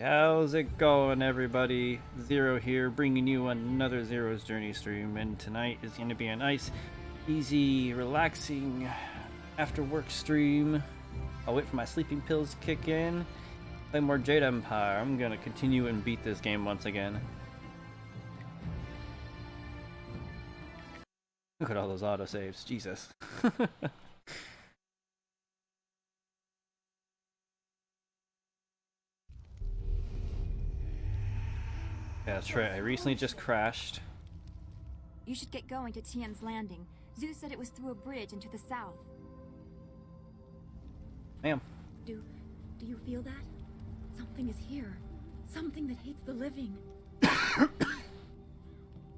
How's it going, everybody? Zero here, bringing you another Zero's Journey stream, and tonight is going to be a nice, easy, relaxing after-work stream. I'll wait for my sleeping pills to kick in, play more Jade Empire. I'm going to continue and beat this game once again. Look at all those autosaves, Jesus. Yeah, that's right. I recently just crashed. You should get going to Tian's Landing. Zeus said it was through a bridge into the south. Ma'am. Do you feel that? Something is here. Something that hates the living.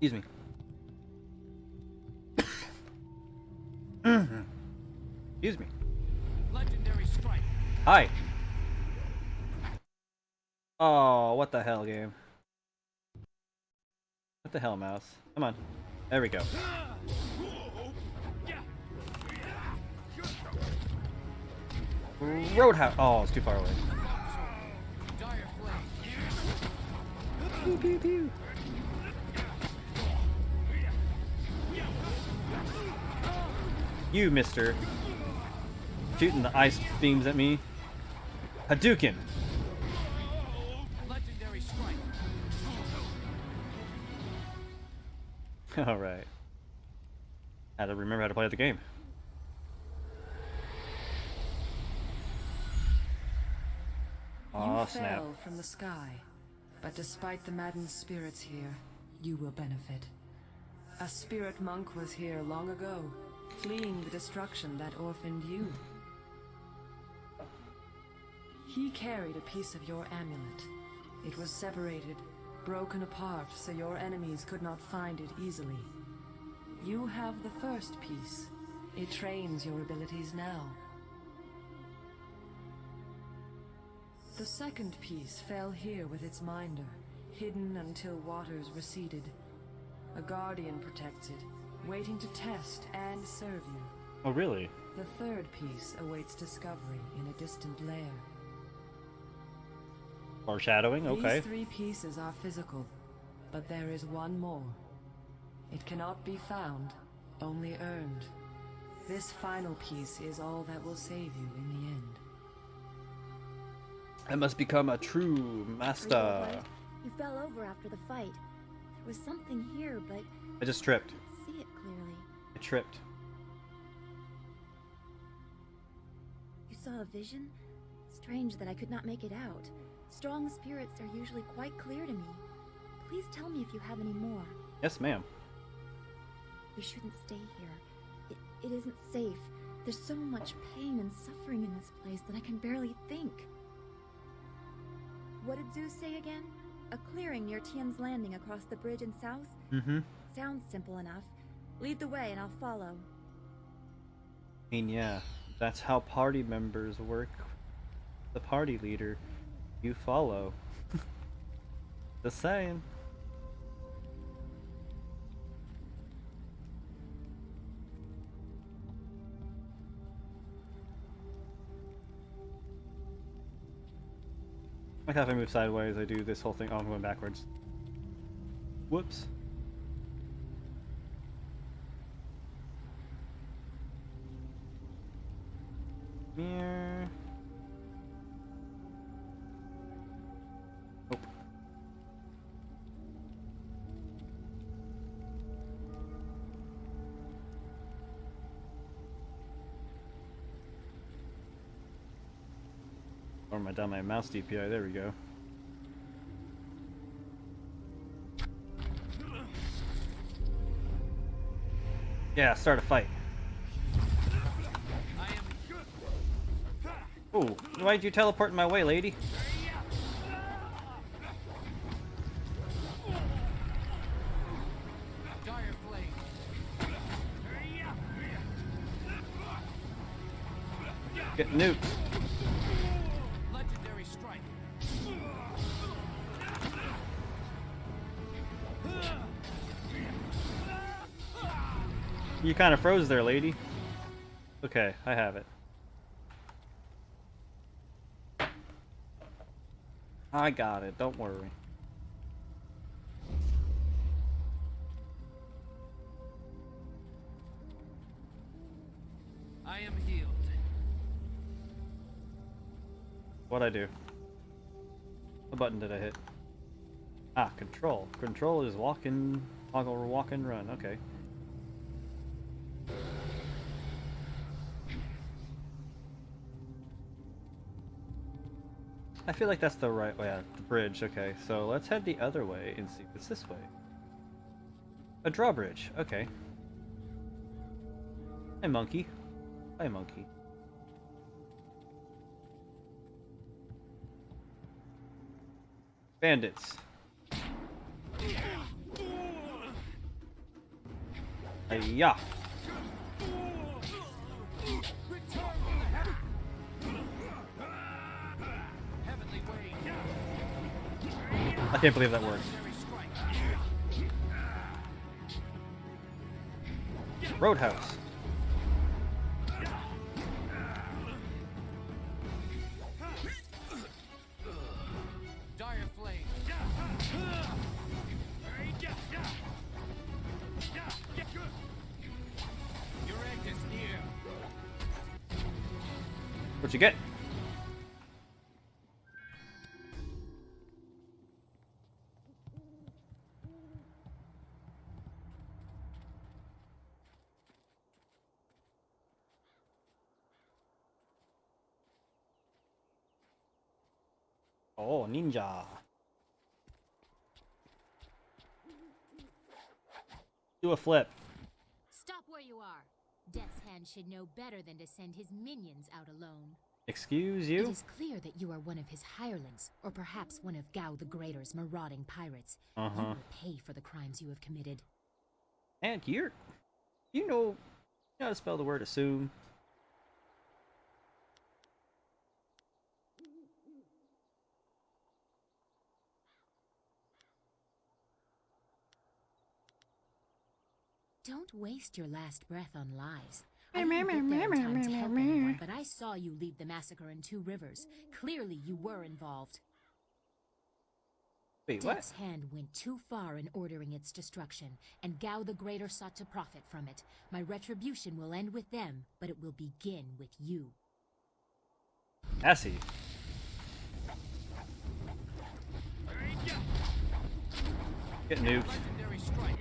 Excuse me. Excuse me. Legendary strike. Hi. Oh, what the hell, game? What the hell, mouse? Come on. There we go. Roadhouse. Oh, it's too far away. Pew, pew, pew. You, mister. Shooting the ice beams at me. Hadouken! Legendary strike. Alright. Had to remember how to play the game. Aw, You snap. fell from the sky, but despite the maddened spirits here, you will benefit. A spirit monk was here long ago, fleeing the destruction that orphaned you. He carried a piece of your amulet. It was separated, broken apart so your enemies could not find it easily. You have the first piece. It trains your abilities now. The second piece fell here with its minder, hidden until waters receded. A guardian protects it, waiting to test and serve you. Oh, really? The third piece awaits discovery in a distant lair. Foreshadowing? Okay. These three pieces are physical, but there is one more. It cannot be found, only earned. This final piece is all that will save you in the end. I must become a true Are you master. alright? You fell over after the fight. There was something here, but I just tripped. I can't see it clearly. I tripped. You saw a vision? Strange that I could not make it out. Strong spirits are usually quite clear to me. Please tell me if you have any more. Yes, ma'am. We shouldn't stay here. It isn't safe. There's so much pain and suffering in this place that I can barely think. What did Zeus say again? A clearing near Tian's Landing across the bridge in south? Mm-hmm. Sounds simple enough. Lead the way and I'll follow. I mean, yeah. That's how party members work. The party leader. You follow. Just saying. Like if I move sideways, I do this whole thing. Oh, I'm going backwards. Whoops. Mirror. Nope. Or am I down my mouse DPI? There we go. Yeah, start a fight. I am Oh, why'd you teleport in my way, lady? dire flame. Get nuked. Legendary strike. You kind of froze there, lady. Okay, I have it. I got it, don't worry. I am healed. What'd I do? What button did I hit? Ah, control. Control is toggle walk and run, okay. I feel like that's the right way, the bridge, okay. So let's head the other way and see if it's this way. A drawbridge, okay. Hi, monkey. Hi, monkey. Bandits. Hiya! Heavenly wave. I can't believe that worked. Legendary strike. Roadhouse. Dire flame. Your end is near. What you get? Oh, ninja. Do a flip. Stop where you are. Death's Hand should know better than to send his minions out alone. Excuse It you? is clear that you are one of his hirelings, or perhaps one of Gao the Greater's marauding pirates. You will pay for the crimes you have committed. And you know how to spell the word assume. Don't waste your last breath on lies. I didn't get there in time to help anyone, but I saw you lead the massacre in Two Rivers. Clearly you were involved. Wait, what? Death's Hand went too far in ordering its destruction, and Gao the Greater sought to profit from it. My retribution will end with them, but it will begin with you. Assy. Get nuked. Legendary strike.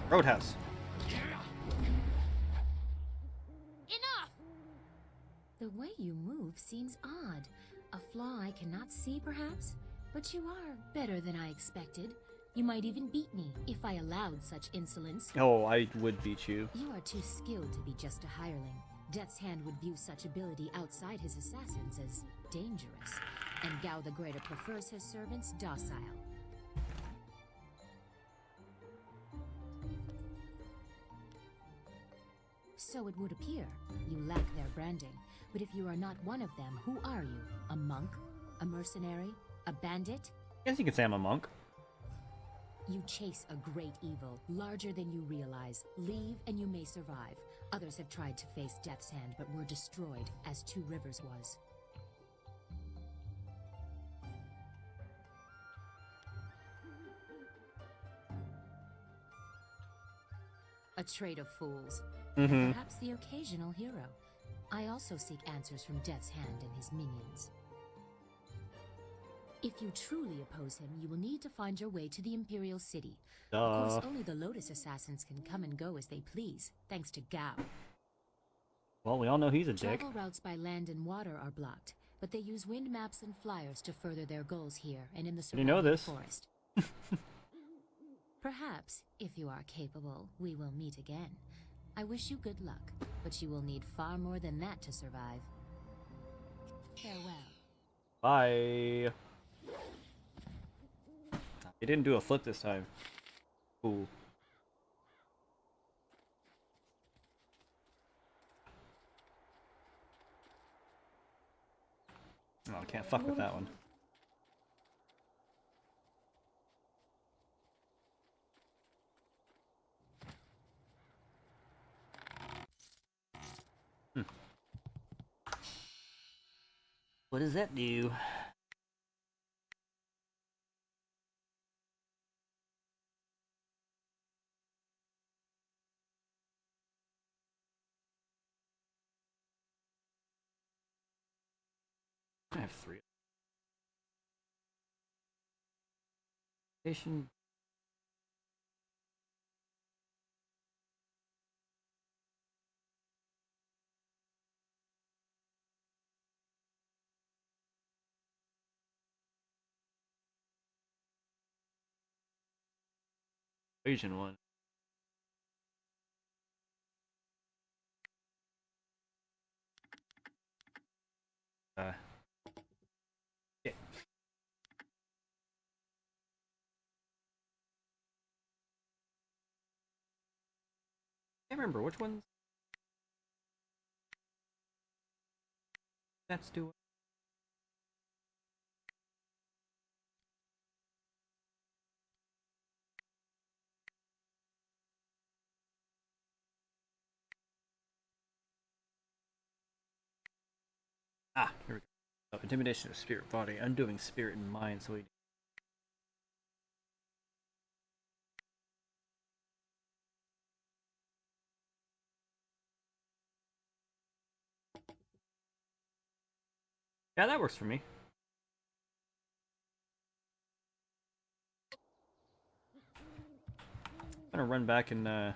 Roadhouse. Enough! The way you move seems odd. A flaw I cannot see, perhaps? But you are better than I expected. You might even beat me if I allowed such insolence. Oh, I would beat you. You are too skilled to be just a hireling. Death's Hand would view such ability outside his assassins as dangerous, and Gao the Greater prefers his servants docile. So it would appear. You lack their branding. But if you are not one of them, who are you? A monk? A mercenary? A bandit? I guess you could say I'm a monk. You chase a great evil, larger than you realize. Leave and you may survive. Others have tried to face Death's Hand but were destroyed, as Two Rivers was. A trade of fools. Perhaps the occasional hero. I also seek answers from Death's Hand and his minions. If you truly oppose him, you will need to find your way to the Imperial City. Of course, only the Lotus Assassins can come and go as they please, thanks to Gao. Well, we all know he's a dick. Travel routes by land and water are blocked, but they use wind maps and flyers to further their goals here and in the You know surrounding this. forest. Perhaps, if you are capable, we will meet again. I wish you good luck, but you will need far more than that to survive. Farewell. Bye. He didn't do a flip this time. Cool. Oh, I can't fuck with that one. What does that do? I have 3. Station. Equation 1. Yeah. I can't remember which ones. Let's do it. Ah, here we go. Oh, intimidation of spirit body, undoing spirit and mind. So we. Yeah, that works for me. I'm gonna run back and I'm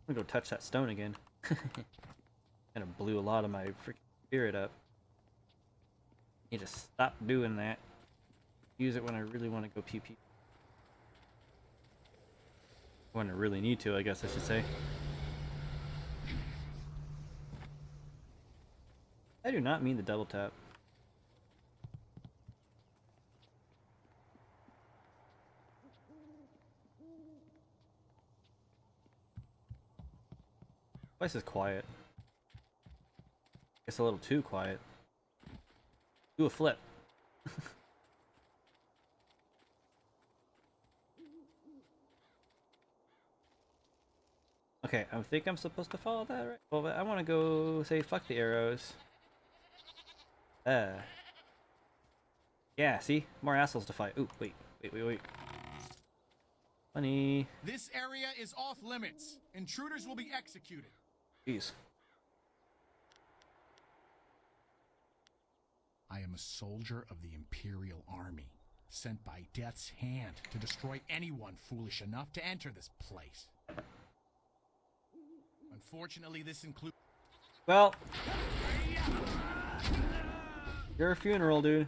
gonna go touch that stone again. Kind of blew a lot of my freaking spirit up. Need to stop doing that. Use it when I really want to go PP. When I really need to, I guess I should say. I do not mean the double tap. Place is quiet. It's a little too quiet. Do a flip. Okay, I think I'm supposed to follow that, right? Well, I want to go say fuck the arrows. Yeah, see? More assholes to fight. Ooh, wait. Funny. This area is off limits. Intruders will be executed. Jeez. I am a soldier of the Imperial Army, sent by Death's Hand to destroy anyone foolish enough to enter this place. Unfortunately, this includes... Well, your funeral, dude.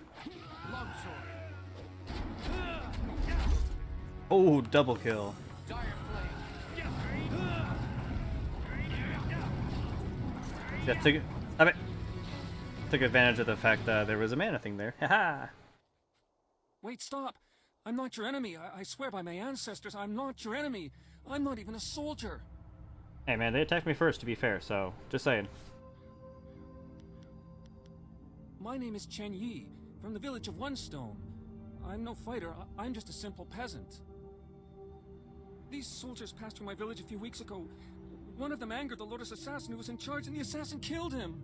Oh, double kill. Yeah, stop it. Took advantage of the fact that there was a mana thing there. Haha. Wait, stop! I'm not your enemy. I swear by my ancestors, I'm not your enemy. I'm not even a soldier. Hey man, they attacked me first, to be fair, so just saying. My name is Chen Yi, from the village of One Stone. I'm no fighter. I'm just a simple peasant. These soldiers passed through my village a few weeks ago. One of them angered the Lotus assassin who was in charge, and the assassin killed him.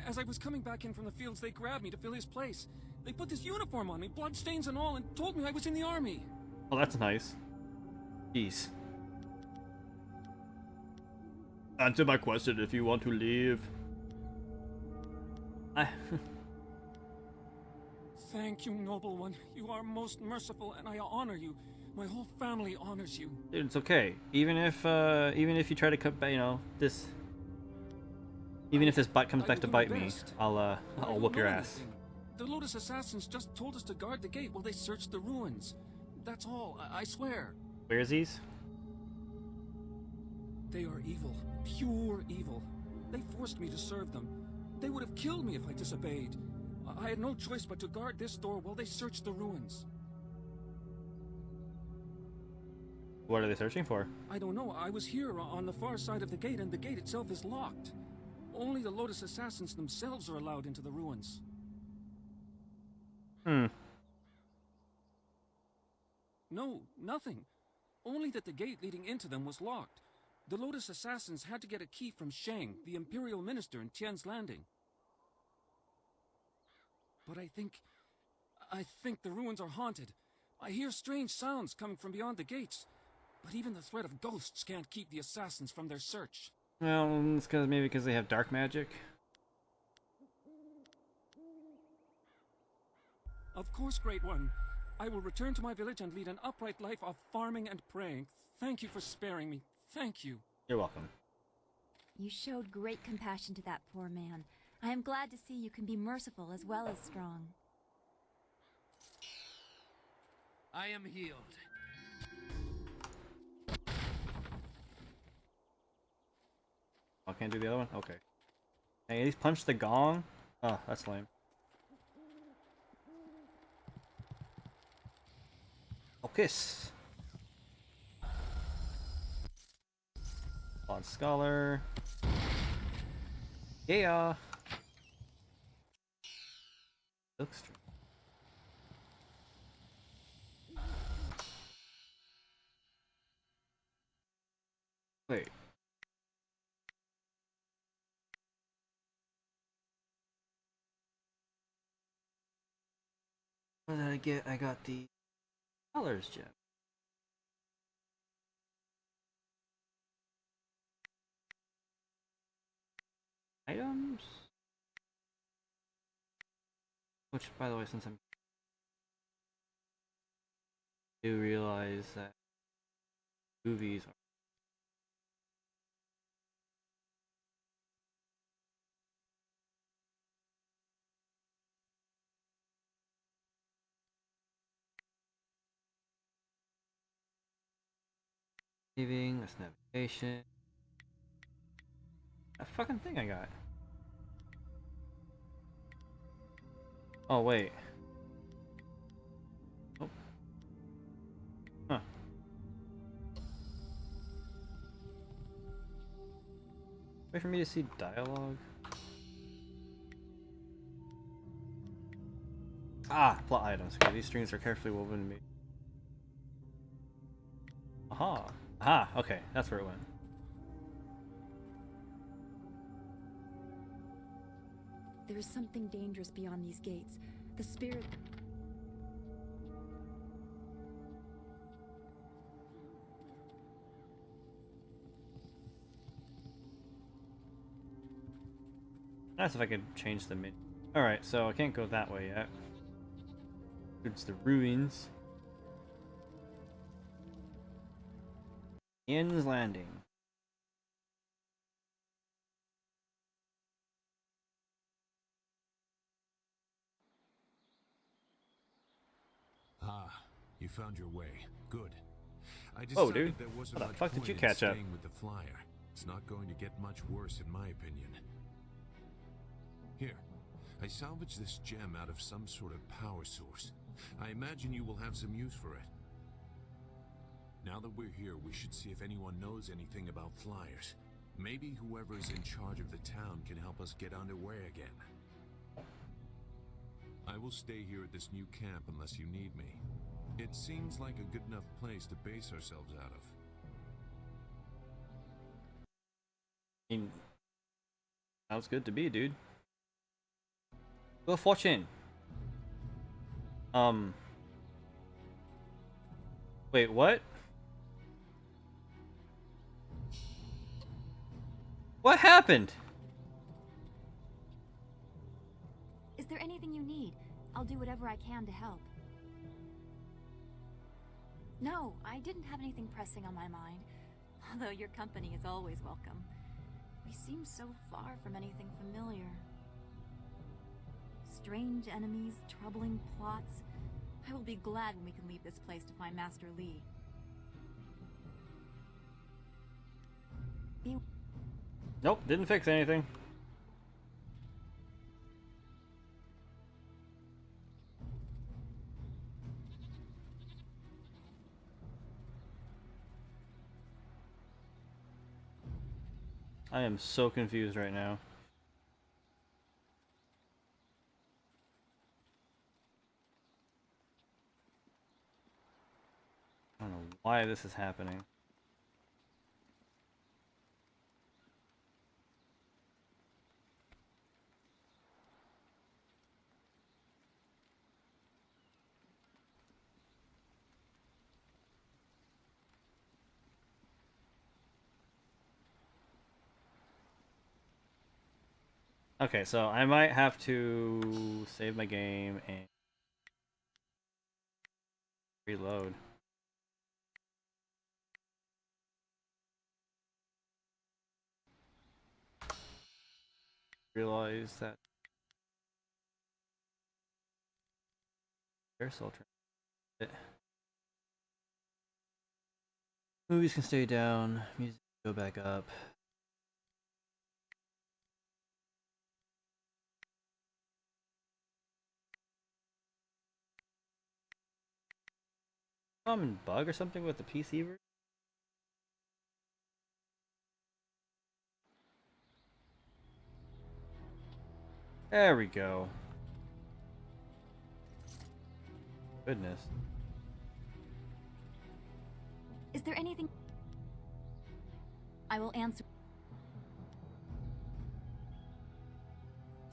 As I was coming back in from the fields, they grabbed me to fill his place. They put this uniform on me, bloodstains and all, and told me I was in the army. Well, that's nice. Jeez. Answer my question if you want to leave. Thank you, noble one. You are most merciful, and I honor you. My whole family honors you. Dude, it's okay. Even if you try to cut, this. Even if this butt comes back to bite me, I'll whoop your ass. The Lotus assassins just told us to guard the gate while they searched the ruins. That's all. I swear. Where is these? They are evil. Pure evil. They forced me to serve them. They would have killed me if I disobeyed. I had no choice but to guard this door while they searched the ruins. What are they searching for? I don't know. I was here on the far side of the gate, and the gate itself is locked. Only the Lotus assassins themselves are allowed into the ruins. No, nothing. Only that the gate leading into them was locked. The Lotus assassins had to get a key from Shang, the Imperial Minister in Tian's Landing. But I think the ruins are haunted. I hear strange sounds coming from beyond the gates. But even the threat of ghosts can't keep the assassins from their search. Well, it's maybe because they have dark magic. Of course, Great One. I will return to my village and lead an upright life of farming and praying. Thank you for sparing me. Thank you. You're welcome. You showed great compassion to that poor man. I am glad to see you can be merciful as well as strong. I am healed. I can't do the other one? Okay. Hey, at least punch the gong? Oh, that's lame. Focus! On Scholar. Yeah! Looks true. Wait. What did I get? I got the Scholar's gem. Items? Which, by the way, since I do realize that movies are saving, that's navigation. That fucking thing I got. Oh, wait. Oh. Huh. Wait for me to see dialogue. Ah, plot items. Okay, these strings are carefully woven to me. Aha. Aha, okay, that's where it went. There is something dangerous beyond these gates. The spirit... Nice if I could change the menu. Alright, so I can't go that way yet. It's the ruins. Tian's Landing. Ah, you found your way. Good. I Whoa, decided dude. there wasn't How the much fuck did point you in catch up? staying with the flyer. It's not going to get much worse in my opinion. Here, I salvaged this gem out of some sort of power source. I imagine you will have some use for it. Now that we're here, we should see if anyone knows anything about flyers. Maybe whoever's in charge of the town can help us get underway again. I will stay here at this new camp unless you need me. It seems like a good enough place to base ourselves out of. I mean, sounds good to be, dude. Wheel of Fortune. Wait, what? What happened? Is there anything you need? I'll do whatever I can to help. No, I didn't have anything pressing on my mind. Although your company is always welcome. We seem so far from anything familiar. Strange enemies, troubling plots. I will be glad when we can leave this place to find Master Li. Nope, didn't fix anything. I am so confused right now. I don't know why this is happening. Okay, so I might have to save my game and reload. Realize that airsoul it. Movies can stay down, music go back up. Common bug or something with the PC version? There we go. Goodness. Is there anything... I will answer.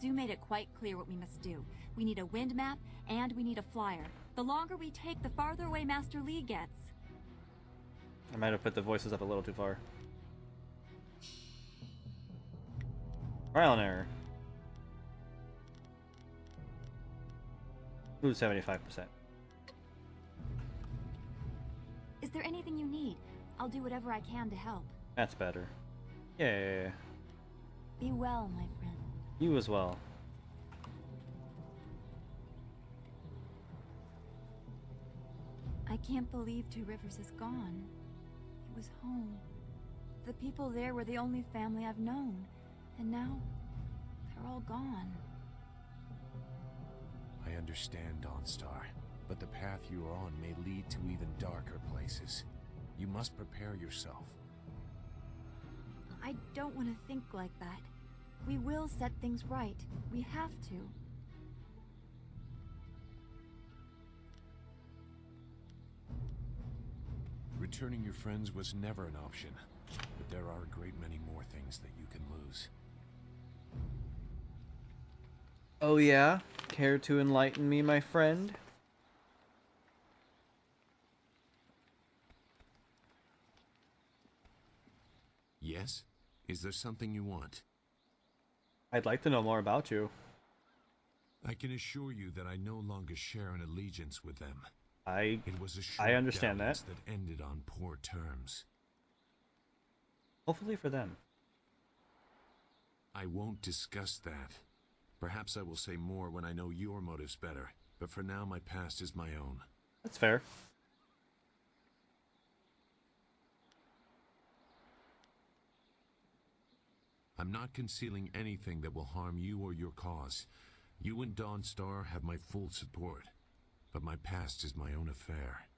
Zoo made it quite clear what we must do. We need a wind map, and we need a flyer. The longer we take, the farther away Master Lee gets. I might have put the voices up a little too far. Trial and error. Ooh, 75%. Is there anything you need? I'll do whatever I can to help. That's better. Yeah. Be well, my friend. You as well. I can't believe Two Rivers is gone. It was home. The people there were the only family I've known. And now, they're all gone. I understand, Dawnstar, but the path you are on may lead to even darker places. You must prepare yourself. I don't want to think like that. We will set things right. We have to. Returning your friends was never an option, but there are a great many more things that you can lose. Oh yeah? Care to enlighten me, my friend? Yes? Is there something you want? I'd like to know more about you. I can assure you that I no longer share an allegiance with them. I It was a short understand dalliance that. that ended on poor terms. Hopefully for them. I won't discuss that. Perhaps I will say more when I know your motives better, but for now my past is my own. That's fair. I'm not concealing anything that will harm you or your cause. You and Dawnstar have my full support, but my past is my own affair.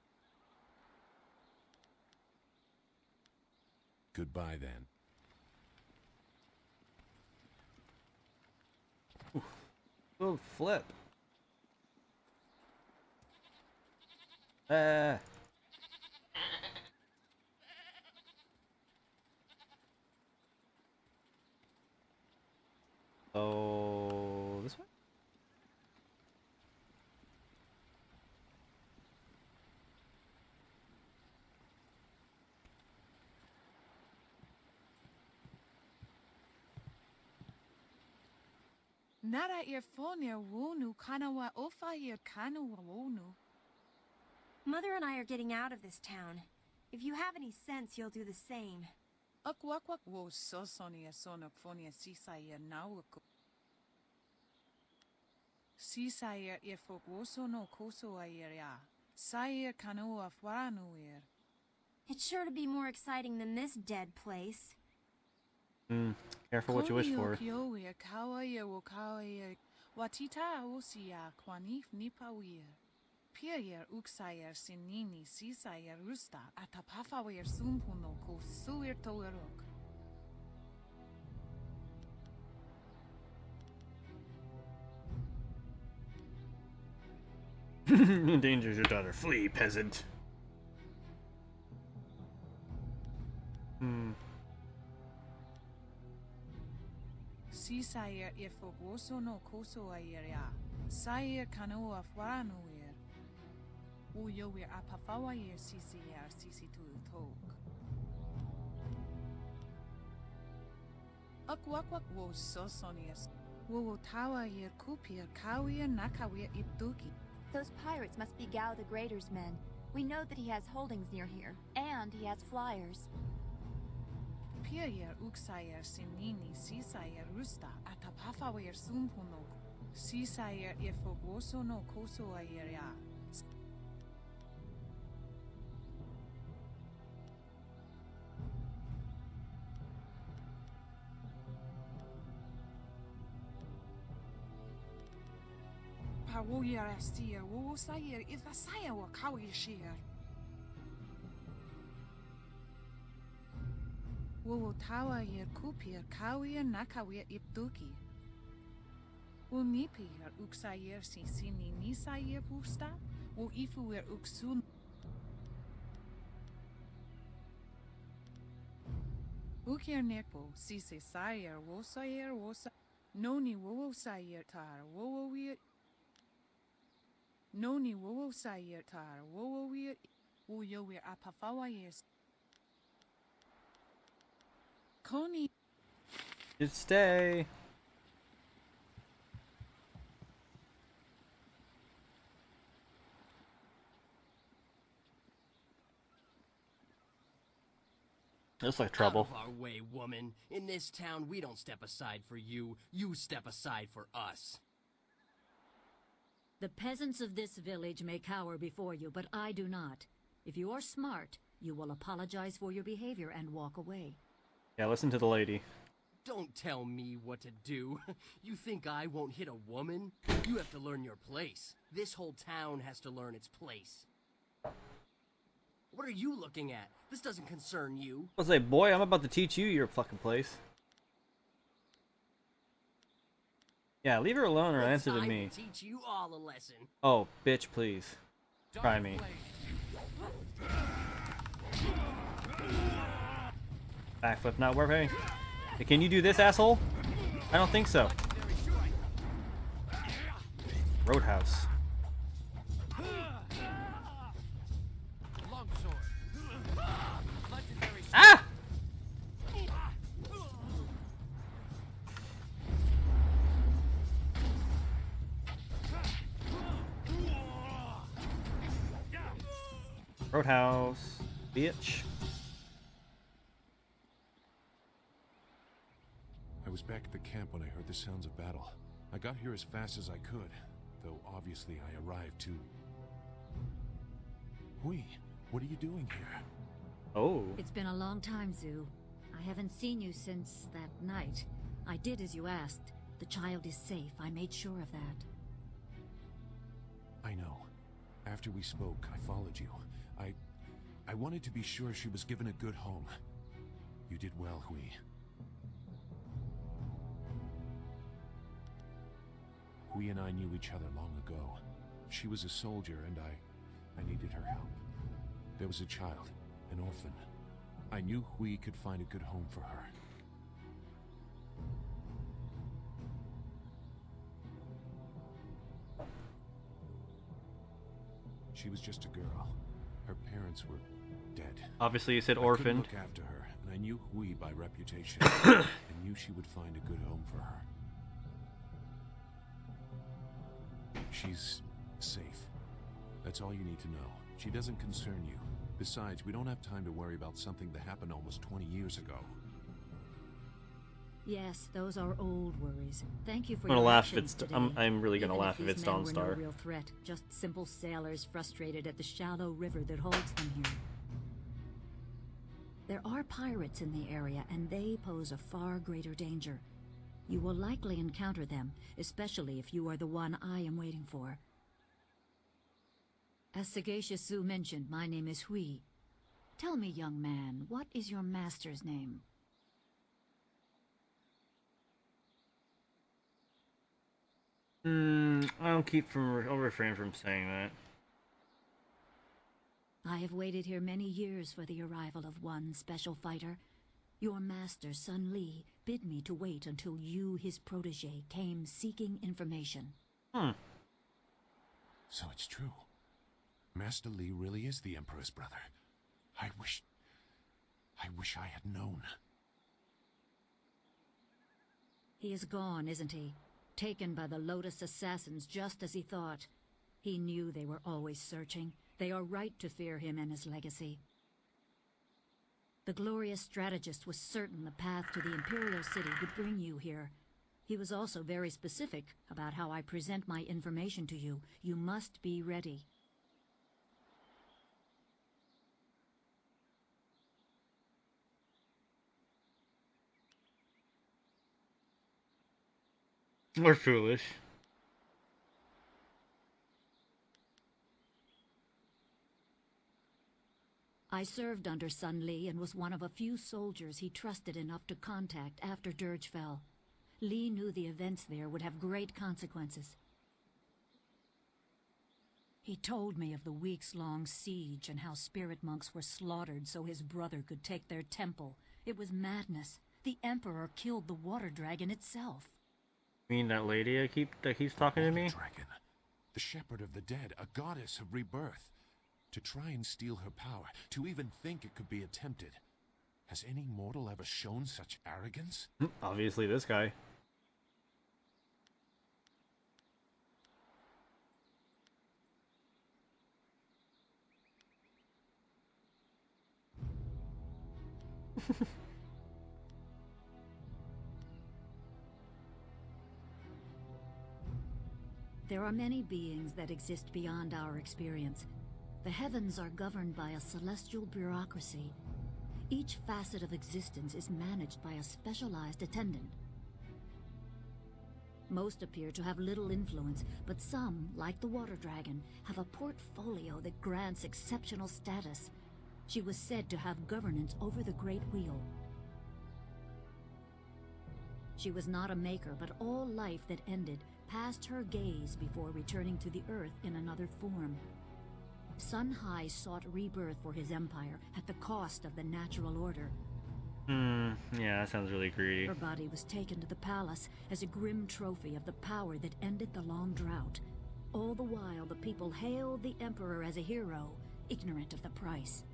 Goodbye then. Good flip. Ah. Oh, this way? Nara earphone wonu kanawa ofa ear kanawa wonu. Mother and I are getting out of this town. If you have any sense, you'll do the same. Akwak wo sosonia sonok fonia sisaya nawako. Sisaya earfok woso no koso ayeria. Sayer kanoa fwaranuir. It's sure to be more exciting than this dead place. Careful what you wish for. Kyoir kawaya wo kawaya. Watita osia kwanif nipawir. Pier uksayer sinini sisayer rusta atapafawer sumpuno ko suir toerok. Endangers your daughter. Flee, peasant. Sisayer ifok woso no koso ayeria. Sayer kanoa fwaranuir. Uyowir apafawayer sisiyer sisitu tok. Akwakwak wo sosonias. Wowotawa yer kupir kawir nakawir ipduki. Those pirates must be Gao the Greater's men. We know that he has holdings near here, and he has flyers. Pia yer uksayer sinini sisayer rusta atapafa yer sumpuno. Sisayer ifogoso no koso ayer ya. Wo yer astir, wo sayer ifasaya wa kawi shir. Wo tawa yer kupir kawi nakawir ipduki. Wo nipi yer uksayer sini nisayer pusta, wo ifu yer uksun. Ukir nekpo, sise sayer, wo sa. Noni wo sayer tar, wo wir. Noni wo sayer tar, wo wir. Wo yo wir apafawa yes. Coney. Just stay. Looks like trouble. Out of our way, woman. In this town, we don't step aside for you. You step aside for us. The peasants of this village may cower before you, but I do not. If you are smart, you will apologize for your behavior and walk away. Yeah, listen to the lady. Don't tell me what to do. You think I won't hit a woman? You have to learn your place. This whole town has to learn its place. What are you looking at? This doesn't concern you. I was like, boy, I'm about to teach you your fucking place. Yeah, leave her alone or answer to me. I will teach you all a lesson. Oh, bitch, please. Try me. Backflip not working. Hey, can you do this, asshole? I don't think so. Roadhouse. Ah! Roadhouse, bitch. I was back at the camp when I heard the sounds of battle. I got here as fast as I could, though obviously I arrived too. Hui, what are you doing here? Oh. It's been a long time, Zhu. I haven't seen you since that night. I did as you asked. The child is safe. I made sure of that. I know. After we spoke, I followed you. I wanted to be sure she was given a good home. You did well, Hui. Hui and I knew each other long ago. She was a soldier and I needed her help. There was a child, an orphan. I knew Hui could find a good home for her. She was just a girl. Her parents were dead. Obviously you said I orphaned. couldn't look after her, and I knew Hui by reputation. I knew she would find a good home for her. She's safe. That's all you need to know. She doesn't concern you. Besides, we don't have time to worry about something that happened almost 20 years ago. Yes, those are old worries. Thank you for I'm gonna your laugh if actions it's. today. I'm really gonna Even laugh if these it's men were Dawnstar. no real threat, just simple sailors frustrated at the shallow river that holds them here. There are pirates in the area, and they pose a far greater danger. You will likely encounter them, especially if you are the one I am waiting for. As Sagacious Zhu mentioned, my name is Hui. Tell me, young man, what is your master's name? I'll refrain from saying that. I have waited here many years for the arrival of one special fighter. Your master, Sun Li, bid me to wait until you, his protege, came seeking information. So it's true. Master Li really is the Emperor's brother. I wish I had known. He is gone, isn't he? taken by the Lotus assassins just as he thought. He knew they were always searching. They are right to fear him and his legacy. The glorious strategist was certain the path to the Imperial City would bring you here. He was also very specific about how I present my information to you. You must be ready. Or foolish. I served under Sun Li and was one of a few soldiers he trusted enough to contact after Dirge fell. Li knew the events there would have great consequences. He told me of the weeks-long siege and how spirit monks were slaughtered so his brother could take their temple. It was madness. The Emperor killed the water dragon itself. You mean that lady that keeps talking to me? Dragon, the shepherd of the dead, a goddess of rebirth. To try and steal her power, to even think it could be attempted. Has any mortal ever shown such arrogance? Obviously this guy. There are many beings that exist beyond our experience. The heavens are governed by a celestial bureaucracy. Each facet of existence is managed by a specialized attendant. Most appear to have little influence, but some, like the water dragon, have a portfolio that grants exceptional status. She was said to have governance over the Great Wheel. She was not a maker, but all life that ended passed her gaze before returning to the earth in another form. Sun Hai sought rebirth for his empire at the cost of the natural order. Yeah, that sounds really greedy. Her body was taken to the palace as a grim trophy of the power that ended the long drought. All the while, the people hailed the Emperor as a hero, ignorant of the price.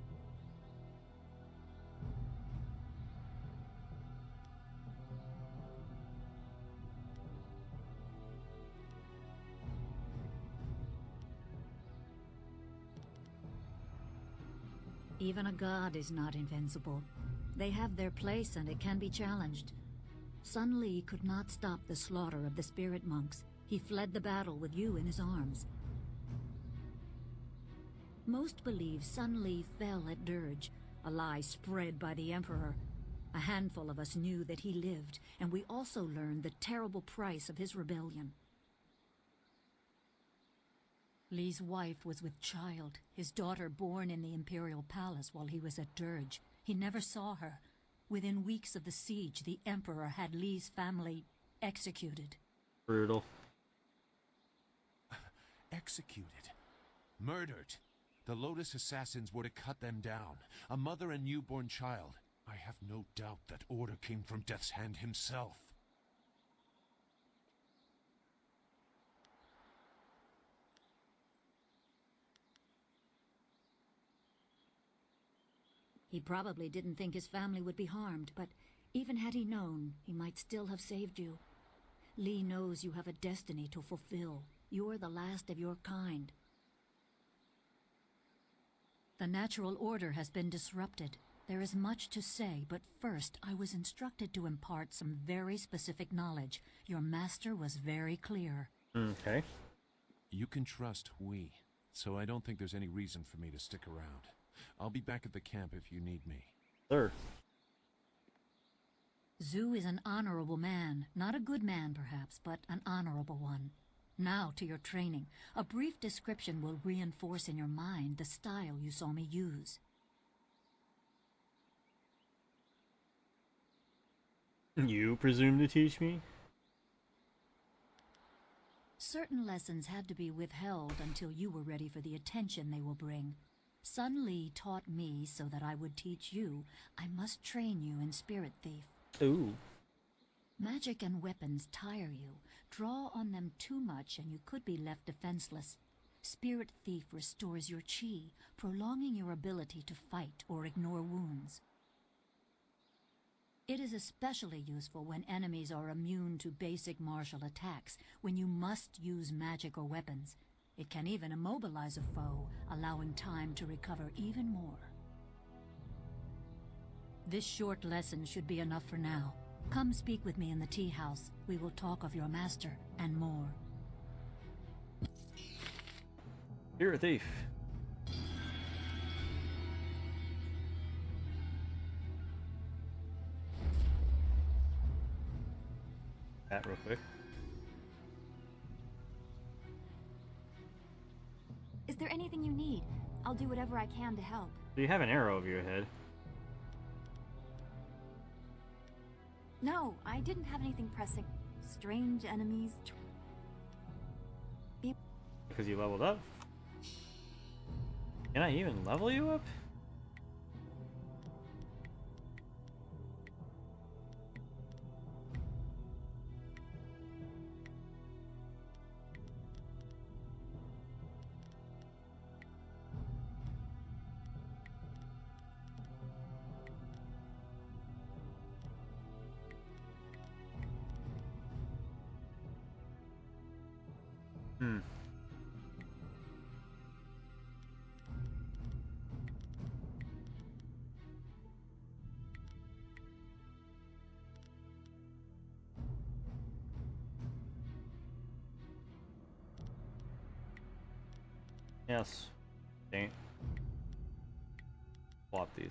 Even a god is not invincible. They have their place and it can be challenged. Sun Li could not stop the slaughter of the spirit monks. He fled the battle with you in his arms. Most believe Sun Li fell at Dirge, a lie spread by the Emperor. A handful of us knew that he lived, and we also learned the terrible price of his rebellion. Li's wife was with child, his daughter born in the Imperial Palace while he was at Dirge. He never saw her. Within weeks of the siege, the Emperor had Li's family executed. Brutal. Executed. Murdered. The Lotus assassins were to cut them down. A mother and newborn child. I have no doubt that order came from Death's Hand himself. He probably didn't think his family would be harmed, but even had he known, he might still have saved you. Li knows you have a destiny to fulfill. You're the last of your kind. The natural order has been disrupted. There is much to say, but first I was instructed to impart some very specific knowledge. Your master was very clear. Okay. You can trust we, so I don't think there's any reason for me to stick around. I'll be back at the camp if you need me. Sir. Zhu is an honorable man. Not a good man, perhaps, but an honorable one. Now to your training. A brief description will reinforce in your mind the style you saw me use. You presume to teach me? Certain lessons had to be withheld until you were ready for the attention they will bring. Sun Li taught me so that I would teach you. I must train you in Spirit Thief. Ooh. Magic and weapons tire you. Draw on them too much and you could be left defenseless. Spirit Thief restores your chi, prolonging your ability to fight or ignore wounds. It is especially useful when enemies are immune to basic martial attacks, when you must use magic or weapons. It can even immobilize a foe, allowing time to recover even more. This short lesson should be enough for now. Come speak with me in the tea house. We will talk of your master and more. You're a thief. That real quick. Is there anything you need? I'll do whatever I can to help. So you have an arrow over your head. No, I didn't have anything pressing. Strange enemies. Because you leveled up? Can I even level you up? Hmm. Yes. Dang. Swap these.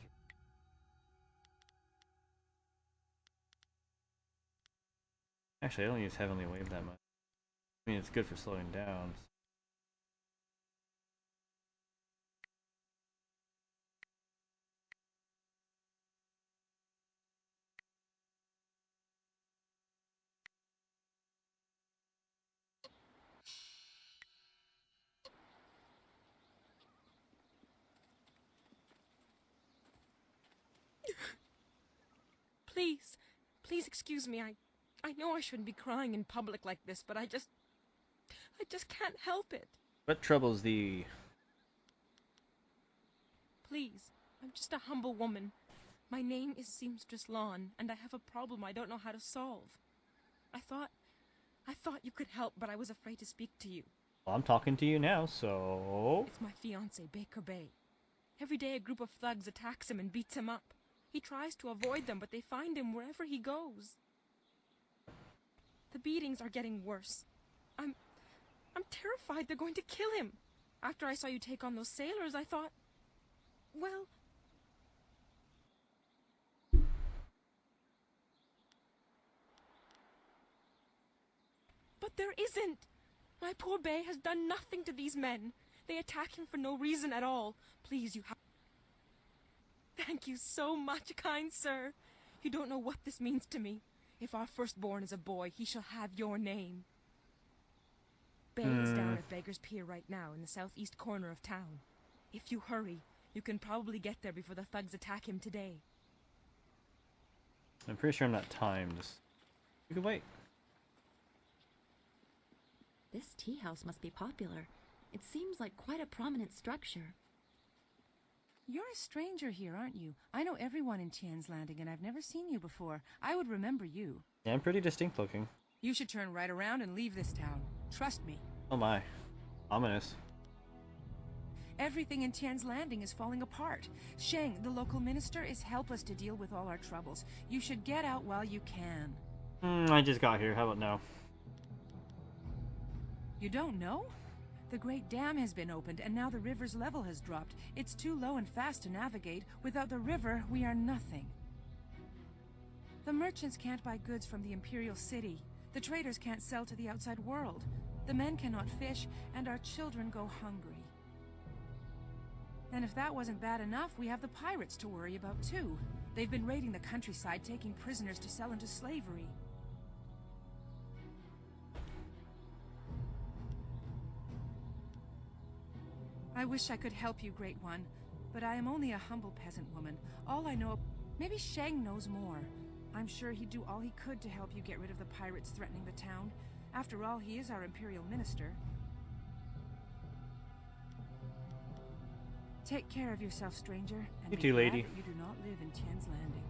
Actually, I don't use Heavenly Wave that much. I mean, it's good for slowing down. Please excuse me. I know I shouldn't be crying in public like this, but I just can't help it. What troubles thee? Please, I'm just a humble woman. My name is Seamstress Lawn, and I have a problem I don't know how to solve. I thought you could help, but I was afraid to speak to you. Well, I'm talking to you now, so... It's my fiancé, Baker Bay. Every day a group of thugs attacks him and beats him up. He tries to avoid them, but they find him wherever he goes. The beatings are getting worse. I'm terrified they're going to kill him. After I saw you take on those sailors, I thought, well... But there isn't. My poor Bay has done nothing to these men. They attack him for no reason at all. Please, you have... Thank you so much, kind sir. You don't know what this means to me. If our firstborn is a boy, he shall have your name. Bay is down at Beggar's Pier right now, in the southeast corner of town. If you hurry, you can probably get there before the thugs attack him today. I'm pretty sure I'm not timed. You can wait. This tea house must be popular. It seems like quite a prominent structure. You're a stranger here, aren't you? I know everyone in Tian's Landing, and I've never seen you before. I would remember you. Yeah, I'm pretty distinct looking. You should turn right around and leave this town. Trust me. Oh my. Ominous. Everything in Tian's Landing is falling apart. Sheng, the local minister, is helpless to deal with all our troubles. You should get out while you can. I just got here. How about now? You don't know? The Great Dam has been opened, and now the river's level has dropped. It's too low and fast to navigate. Without the river, we are nothing. The merchants can't buy goods from the Imperial City. The traders can't sell to the outside world. The men cannot fish, and our children go hungry. And if that wasn't bad enough, we have the pirates to worry about too. They've been raiding the countryside, taking prisoners to sell into slavery. I wish I could help you, Great One, but I am only a humble peasant woman. All I know... Maybe Sheng knows more. I'm sure he'd do all he could to help you get rid of the pirates threatening the town. After all, he is our Imperial Minister. Take care of yourself, stranger, and You be too, glad lady. that you do not live in Tian's Landing.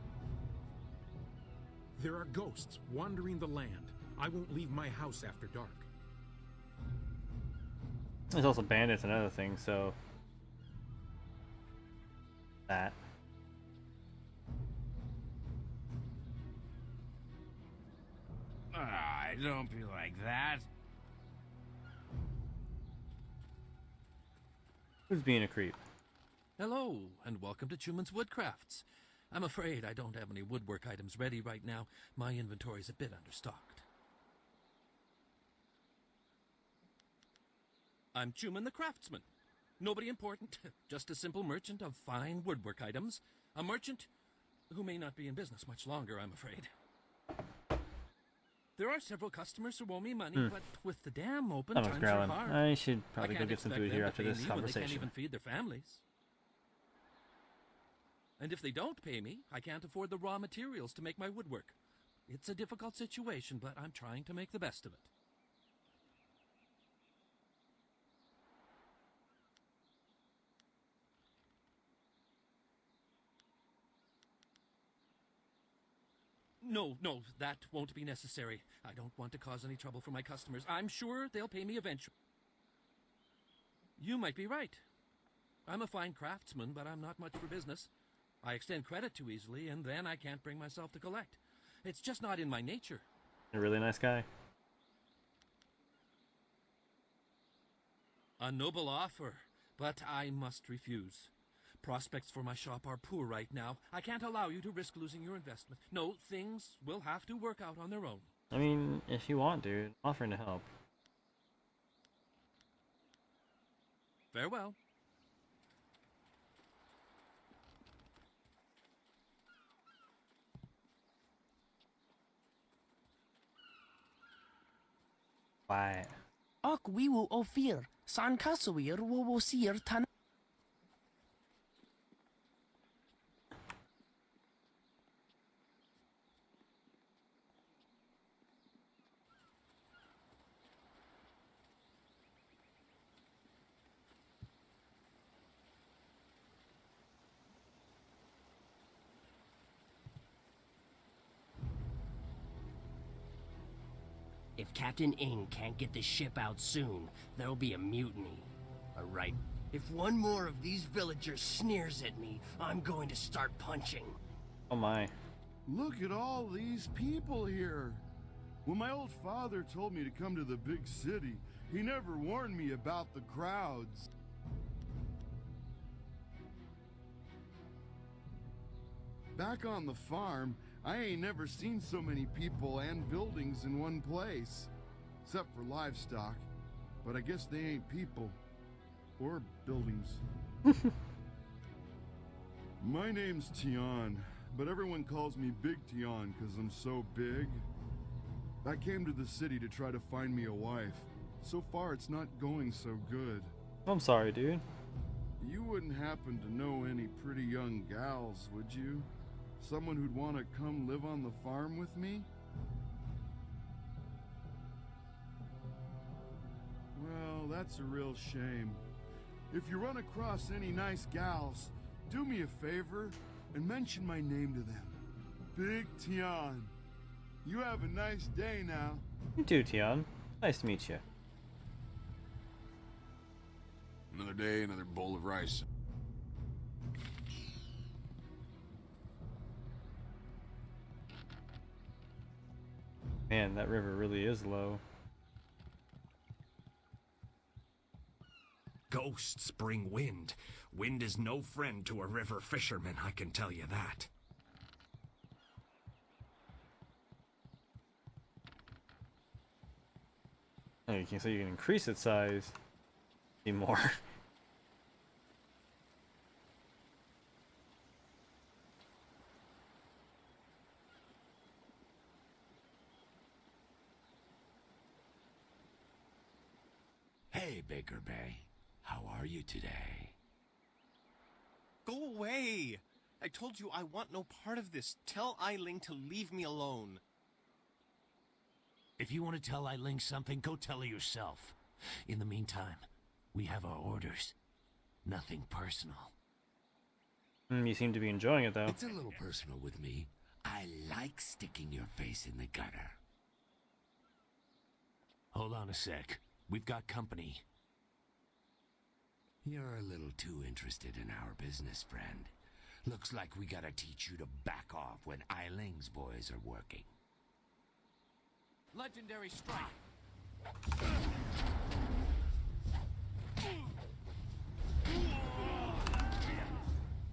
There are ghosts wandering the land. I won't leave my house after dark. There's also bandits and other things, so that. Don't be like that. Who's being a creep? Hello, and welcome to Chuman's Woodcrafts. I'm afraid I don't have any woodwork items ready right now. My inventory's a bit understocked. I'm Chuman the Craftsman. Nobody important, just a simple merchant of fine woodwork items. A merchant who may not be in business much longer, I'm afraid. There are several customers who owe me money, but with the dam open, Stomach's times are growling. hard. I should probably go get some expect food them here to after pay this me when they can't conversation. even feed their families. And if they don't pay me, I can't afford the raw materials to make my woodwork. It's a difficult situation, but I'm trying to make the best of it. No, that won't be necessary. I don't want to cause any trouble for my customers. I'm sure they'll pay me eventually. You might be right. I'm a fine craftsman, but I'm not much for business. I extend credit too easily, and then I can't bring myself to collect. It's just not in my nature. A really nice guy. A noble offer, but I must refuse. Prospects for my shop are poor right now. I can't allow you to risk losing your investment. No, things will have to work out on their own. I mean, if you want, dude, offering to help. Farewell. Why? Och wiwu ofir, san kasawir wo sir tan. If Captain Ing can't get the ship out soon, there'll be a mutiny. Alright? If one more of these villagers sneers at me, I'm going to start punching. Oh my. Look at all these people here. When my old father told me to come to the big city, he never warned me about the crowds. Back on the farm, I ain't never seen so many people and buildings in one place. Except for livestock. But I guess they ain't people. Or buildings. My name's Tian, but everyone calls me Big Tian because I'm so big. I came to the city to try to find me a wife. So far, it's not going so good. I'm sorry, dude. You wouldn't happen to know any pretty young gals, would you? Someone who'd want to come live on the farm with me? Well, that's a real shame. If you run across any nice gals, do me a favor and mention my name to them. Big Tian. You have a nice day now. You too, Tian. Nice to meet you. Another day, another bowl of rice. Man, that river really is low. Ghosts bring wind. Wind is no friend to a river fisherman, I can tell you that. Oh, so you can increase its size. See more. Hey, Baker Bay. How are you today? Go away! I told you I want no part of this. Tell Eiling to leave me alone. If you want to tell Eiling something, go tell her yourself. In the meantime, we have our orders. Nothing personal. You seem to be enjoying it, though. It's a little personal with me. I like sticking your face in the gutter. Hold on a sec. We've got company. You're a little too interested in our business, friend. Looks like we gotta teach you to back off when Eiling's boys are working. Legendary strike.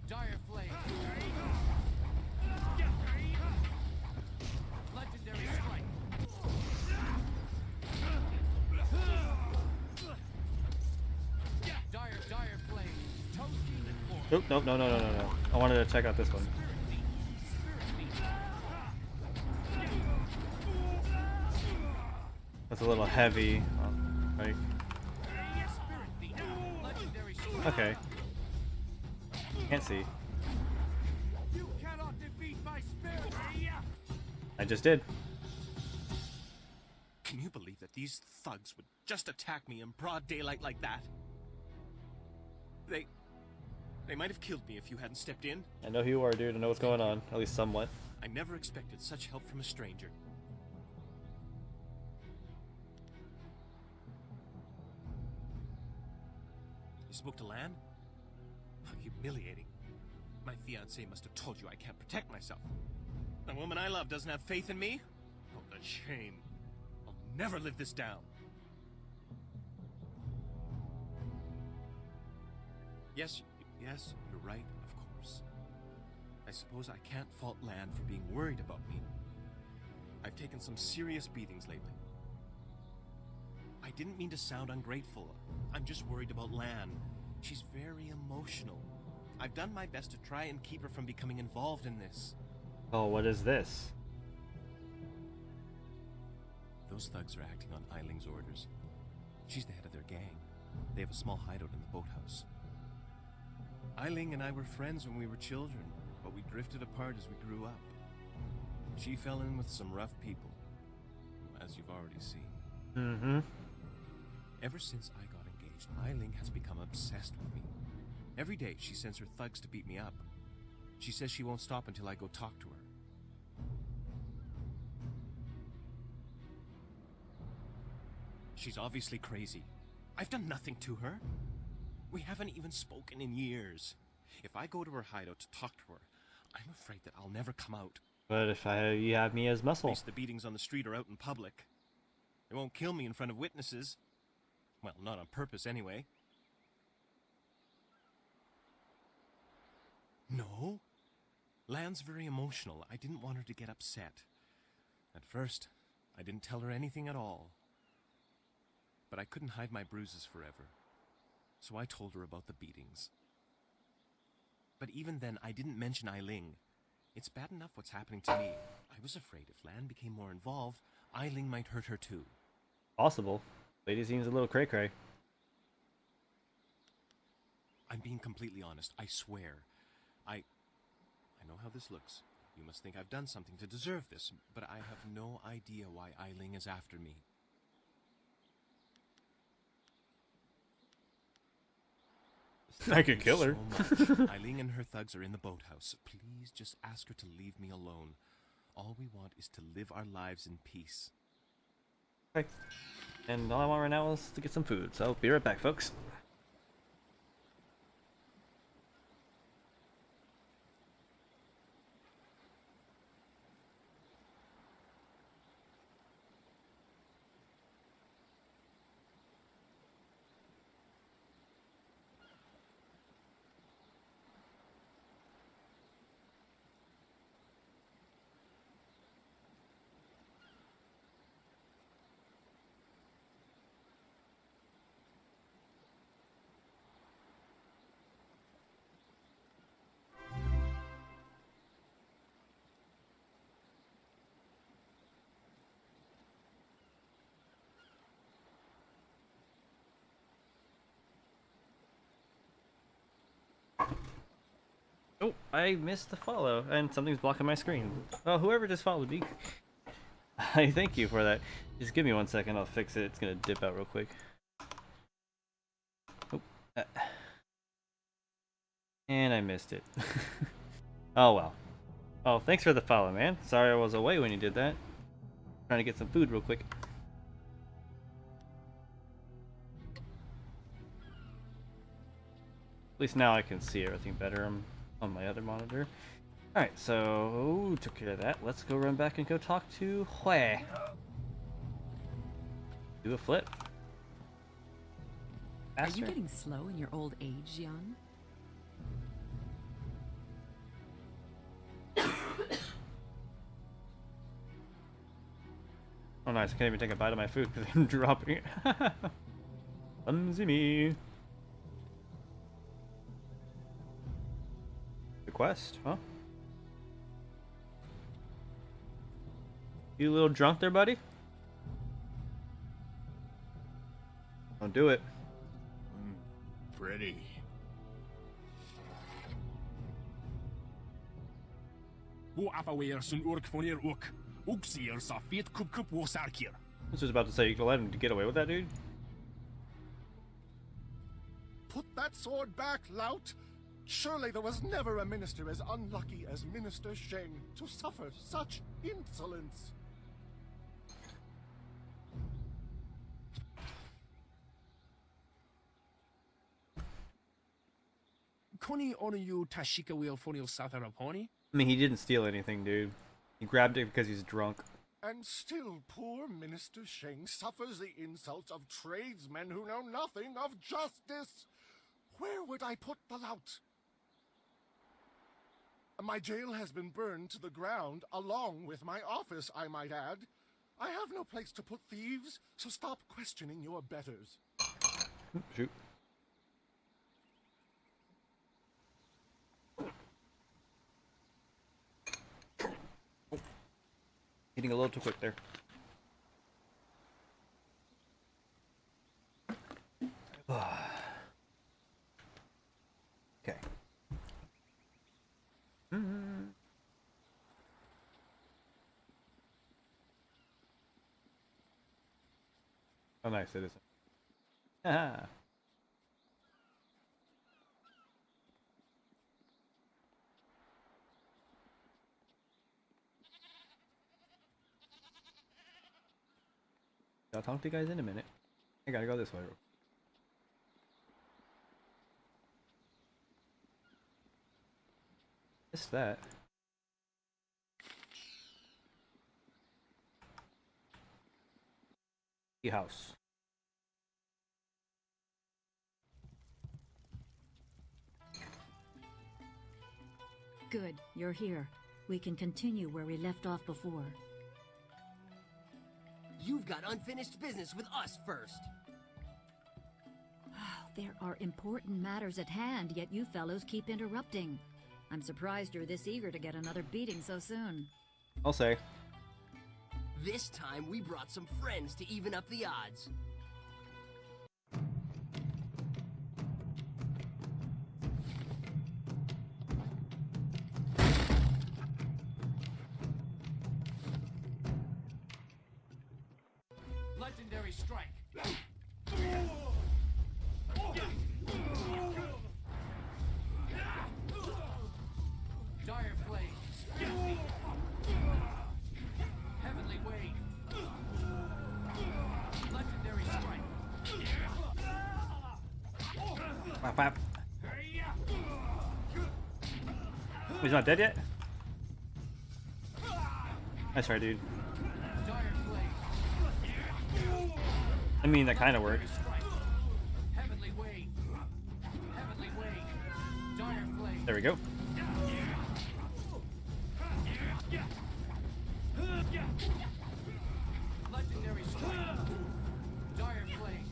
Dire flame. Legendary strike. Dire flame. Oop, nope, no. I wanted to check out this one. That's a little heavy, right? Okay. Can't see. I just did. Can you believe that these thugs would just attack me in broad daylight like that? They might have killed me if you hadn't stepped in. I know who you are, dude. I know what's going on, at least somewhat. I never expected such help from a stranger. You spoke to Lan? How humiliating. My fiancé must have told you I can't protect myself. The woman I love doesn't have faith in me? Oh, the shame. I'll never live this down. Yes, you're right, of course. I suppose I can't fault Lan for being worried about me. I've taken some serious beatings lately. I didn't mean to sound ungrateful. I'm just worried about Lan. She's very emotional. I've done my best to try and keep her from becoming involved in this. Oh, what is this? Those thugs are acting on Eiling's orders. She's the head of their gang. They have a small hideout in the boathouse. Eiling and I were friends when we were children, but we drifted apart as we grew up. She fell in with some rough people, as you've already seen. Mm-hmm. Ever since I got engaged, Eiling has become obsessed with me. Every day she sends her thugs to beat me up. She says she won't stop until I go talk to her. She's obviously crazy. I've done nothing to her. We haven't even spoken in years. If I go to her hideout to talk to her, I'm afraid that I'll never come out. But if you have me as muscle. At least the beatings on the street are out in public. They won't kill me in front of witnesses. Well, not on purpose anyway. No. Lan's very emotional. I didn't want her to get upset. At first, I didn't tell her anything at all. But I couldn't hide my bruises forever. So I told her about the beatings. But even then, I didn't mention Eiling. It's bad enough what's happening to me. I was afraid if Lan became more involved, Eiling might hurt her too. Possible. Lady seems a little cray-cray. I'm being completely honest, I swear. I know how this looks. You must think I've done something to deserve this, but I have no idea why Eiling is after me. I could kill her. So much. Eiling and her thugs are in the boathouse. Please just ask her to leave me alone. All we want is to live our lives in peace. Okay. And all I want right now is to get some food, so be right back, folks. Oh, I missed the follow, and something's blocking my screen. Well, whoever just followed me, I thank you for that. Just give me 1 second, I'll fix it. It's gonna dip out real quick. Oh, and I missed it. Oh well. Oh, thanks for the follow, man. Sorry I was away when you did that. Trying to get some food real quick. At least now I can see everything better on my other monitor. Alright, so took care of that. Let's go run back and go talk to Hui. Do a flip. Faster. Are you getting slow in your old age, young? Oh nice, I can't even take a bite of my food because I'm dropping it. Clumsy me. The quest, huh? You a little drunk there, buddy? Don't do it. Pretty. I was just about to say you can let him get away with that, dude. Put that sword back, lout! Surely there was never a minister as unlucky as Minister Sheng to suffer such insolence. Koni Onoyu Tashika Wheel Fonio Sataraponi? I mean, he didn't steal anything, dude. He grabbed it because he's drunk. And still poor Minister Sheng suffers the insults of tradesmen who know nothing of justice. Where would I put the lout? My jail has been burned to the ground, along with my office, I might add. I have no place to put thieves, so stop questioning your betters. Shoot. Hitting a little too quick there. Okay. Oh, nice, it isn't. Haha. I'll talk to you guys in a minute. I gotta go this way. Missed that. The house. Good, you're here. We can continue where we left off before. You've got unfinished business with us first. There are important matters at hand, yet you fellows keep interrupting. I'm surprised you're this eager to get another beating so soon. I'll say. This time we brought some friends to even up the odds. Legendary strike. Dire flame. Heavenly wave. Legendary strike. Whap, whap. He's not dead yet? That's right, dude. I mean, that kind of works. There we go. Legendary strike. Dire flame.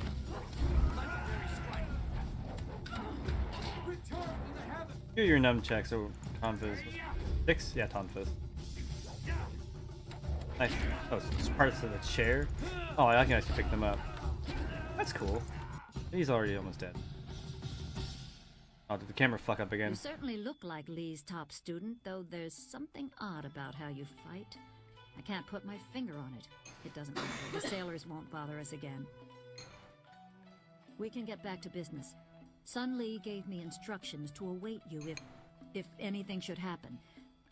Legendary strike. Return to the heaven. Do your nunchucks or Tonfizz. 6? Yeah, Tonfizz. Nice. Oh, it's parts of the chair. Oh, I can actually pick them up. That's cool. He's already almost dead. Oh, did the camera fuck up again? You certainly look like Lee's top student, though there's something odd about how you fight. I can't put my finger on it. It doesn't matter. The sailors won't bother us again. We can get back to business. Sun Lee gave me instructions to await you if anything should happen.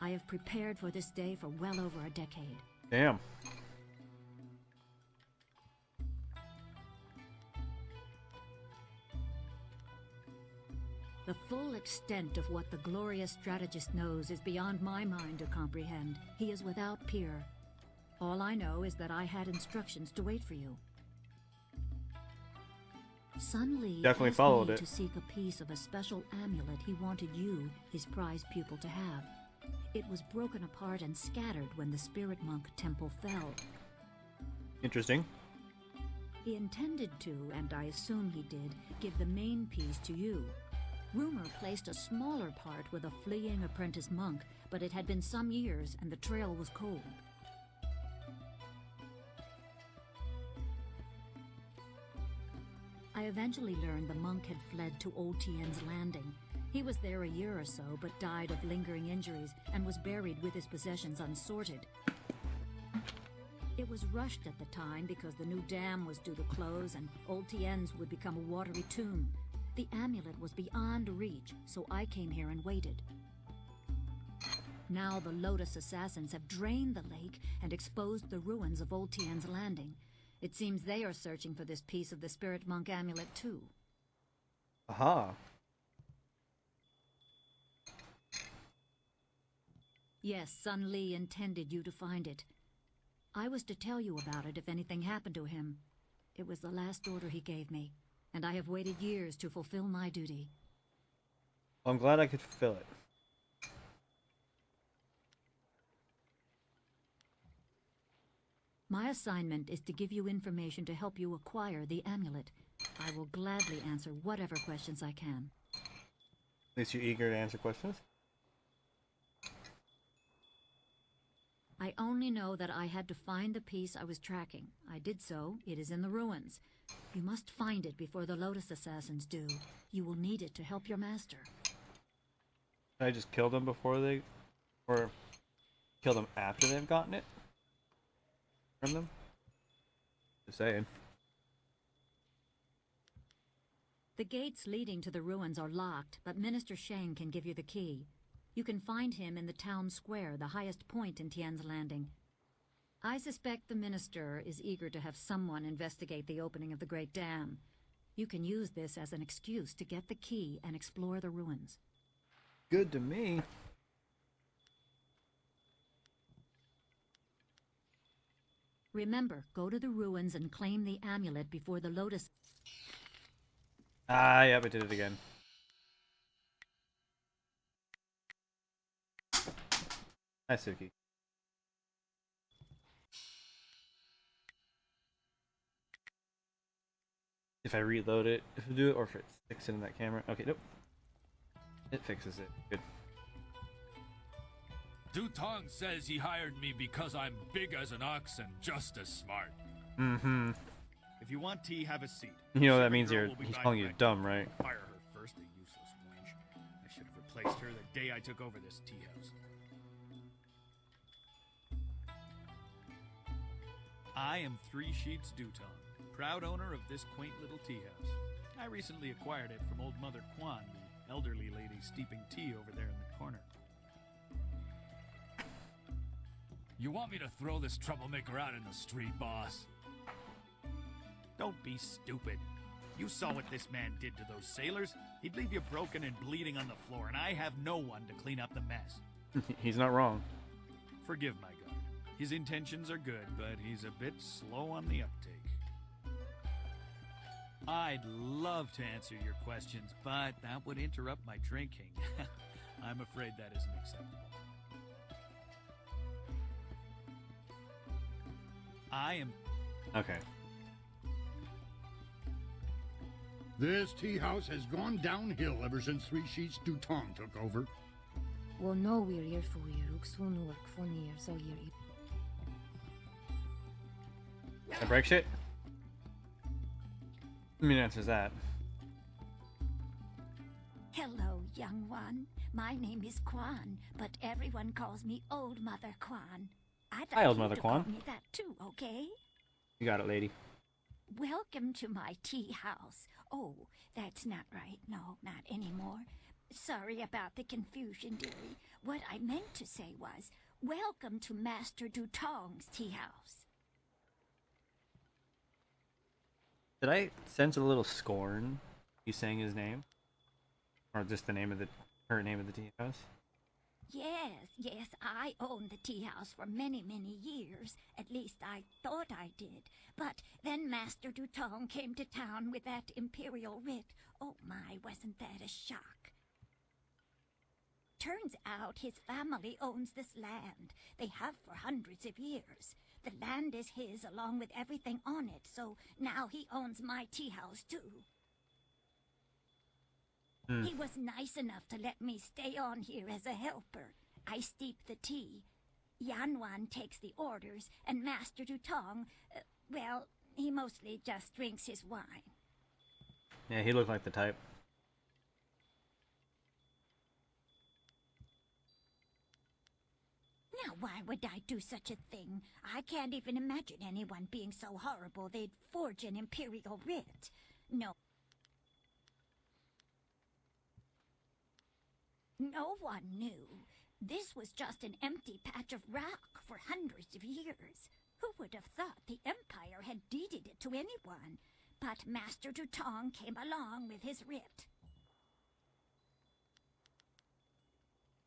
I have prepared for this day for well over a decade. Damn. The full extent of what the glorious strategist knows is beyond my mind to comprehend. He is without peer. All I know is that I had instructions to wait for you. Sun Li Definitely asked followed me it. to seek a piece of a special amulet he wanted you, his prized pupil, to have. It was broken apart and scattered when the spirit monk temple fell. Interesting. He intended to, and I assume he did, give the main piece to you. Rumor placed a smaller part with a fleeing apprentice monk, but it had been some years and the trail was cold. I eventually learned the monk had fled to Old Tien's Landing. He was there a year or so, but died of lingering injuries and was buried with his possessions unsorted. It was rushed at the time because the new dam was due to close and Old Tien's would become a watery tomb. The amulet was beyond reach, so I came here and waited. Now the Lotus assassins have drained the lake and exposed the ruins of Old Tien's Landing. It seems they are searching for this piece of the spirit monk amulet too. Aha. Yes, Sun Li intended you to find it. I was to tell you about it if anything happened to him. It was the last order he gave me, and I have waited years to fulfill my duty. I'm glad I could fulfill it. My assignment is to give you information to help you acquire the amulet. I will gladly answer whatever questions I can. At least you're eager to answer questions. I only know that I had to find the piece I was tracking. I did so. It is in the ruins. You must find it before the Lotus assassins do. You will need it to help your master. Can I just kill them before they... or kill them after they've gotten it? From them? Just saying. The gates leading to the ruins are locked, but Minister Shang can give you the key. You can find him in the town square, the highest point in Tien's Landing. I suspect the minister is eager to have someone investigate the opening of the Great Dam. You can use this as an excuse to get the key and explore the ruins. Good to me. Remember, go to the ruins and claim the amulet before the Lotus... Ah, yep, I did it again. Hi, Suki. If I reload it, if I do it, or if it sticks in that camera. Okay, nope. It fixes it. Good. Dutong says he hired me because I'm big as an ox and just as smart. Mm-hmm. If you want tea, have a seat. You know that means he's calling you dumb, right? Fire her first, a useless wench. I should have replaced her the day I took over this tea house. I am Three Sheets Dutong, proud owner of this quaint little tea house. I recently acquired it from old Mother Quan, the elderly lady steeping tea over there in the corner. You want me to throw this troublemaker out in the street, boss? Don't be stupid. You saw what this man did to those sailors. He'd leave you broken and bleeding on the floor, and I have no one to clean up the mess. He's not wrong. Forgive my guard. His intentions are good, but he's a bit slow on the uptake. I'd love to answer your questions, but that would interrupt my drinking. I'm afraid that isn't acceptable. I am... Okay. This tea house has gone downhill ever since Three Sheets Dutong took over. Well, no, we're here for you. Soon work for near, so you. Can I break shit? I mean, answers that. Hello, young one. My name is Quan, but everyone calls me Old Mother Quan. I'd Hi, like Old you Mother to Quan. call me that too, okay? You got it, lady. Welcome to my tea house. Oh, that's not right. No, not anymore. Sorry about the confusion, dearie. What I meant to say was, welcome to Master Dutong's tea house. Did I sense a little scorn? You saying his name, or just the name of the her name of the tea house? Yes, I owned the tea house for many, many years. At least I thought I did. But then Master Dutong came to town with that imperial writ. Oh my, wasn't that a shock? Turns out his family owns this land. They have for hundreds of years. The land is his along with everything on it, so now he owns my tea house too. He was nice enough to let me stay on here as a helper. I steep the tea. Yanwan takes the orders, and Master Dutong, well, he mostly just drinks his wine. Yeah, he looked like the type. Now, why would I do such a thing? I can't even imagine anyone being so horrible they'd forge an imperial writ. No. No one knew. This was just an empty patch of rock for hundreds of years. Who would have thought the Empire had deeded it to anyone? But Master Dutong came along with his writ.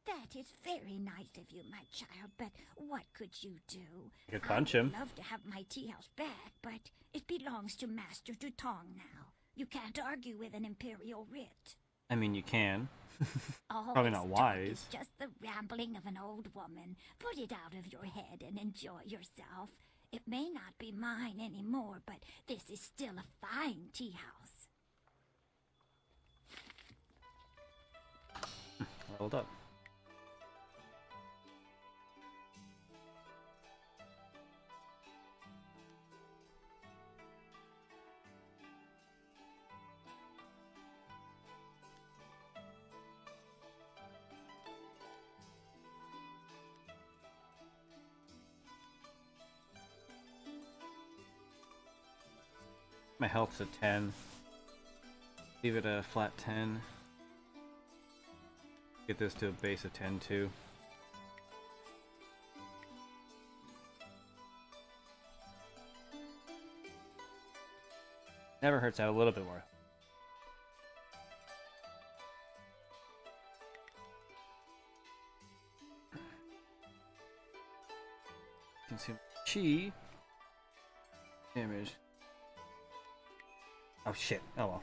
That is very nice of you, my child, but what could you do? You could punch him. I'd love to have my tea house back, but it belongs to Master Dutong now. You can't argue with an imperial writ. I mean, you can. All Probably this not talk wise. is just the rambling of an old woman. Put it out of your head and enjoy yourself. It may not be mine anymore, but this is still a fine tea house. Hold up. My health's at 10. Leave it a flat 10. Get this to a base of 10 too. Never hurts to have a little bit more. Consume chi. Damage. Oh shit. Oh well.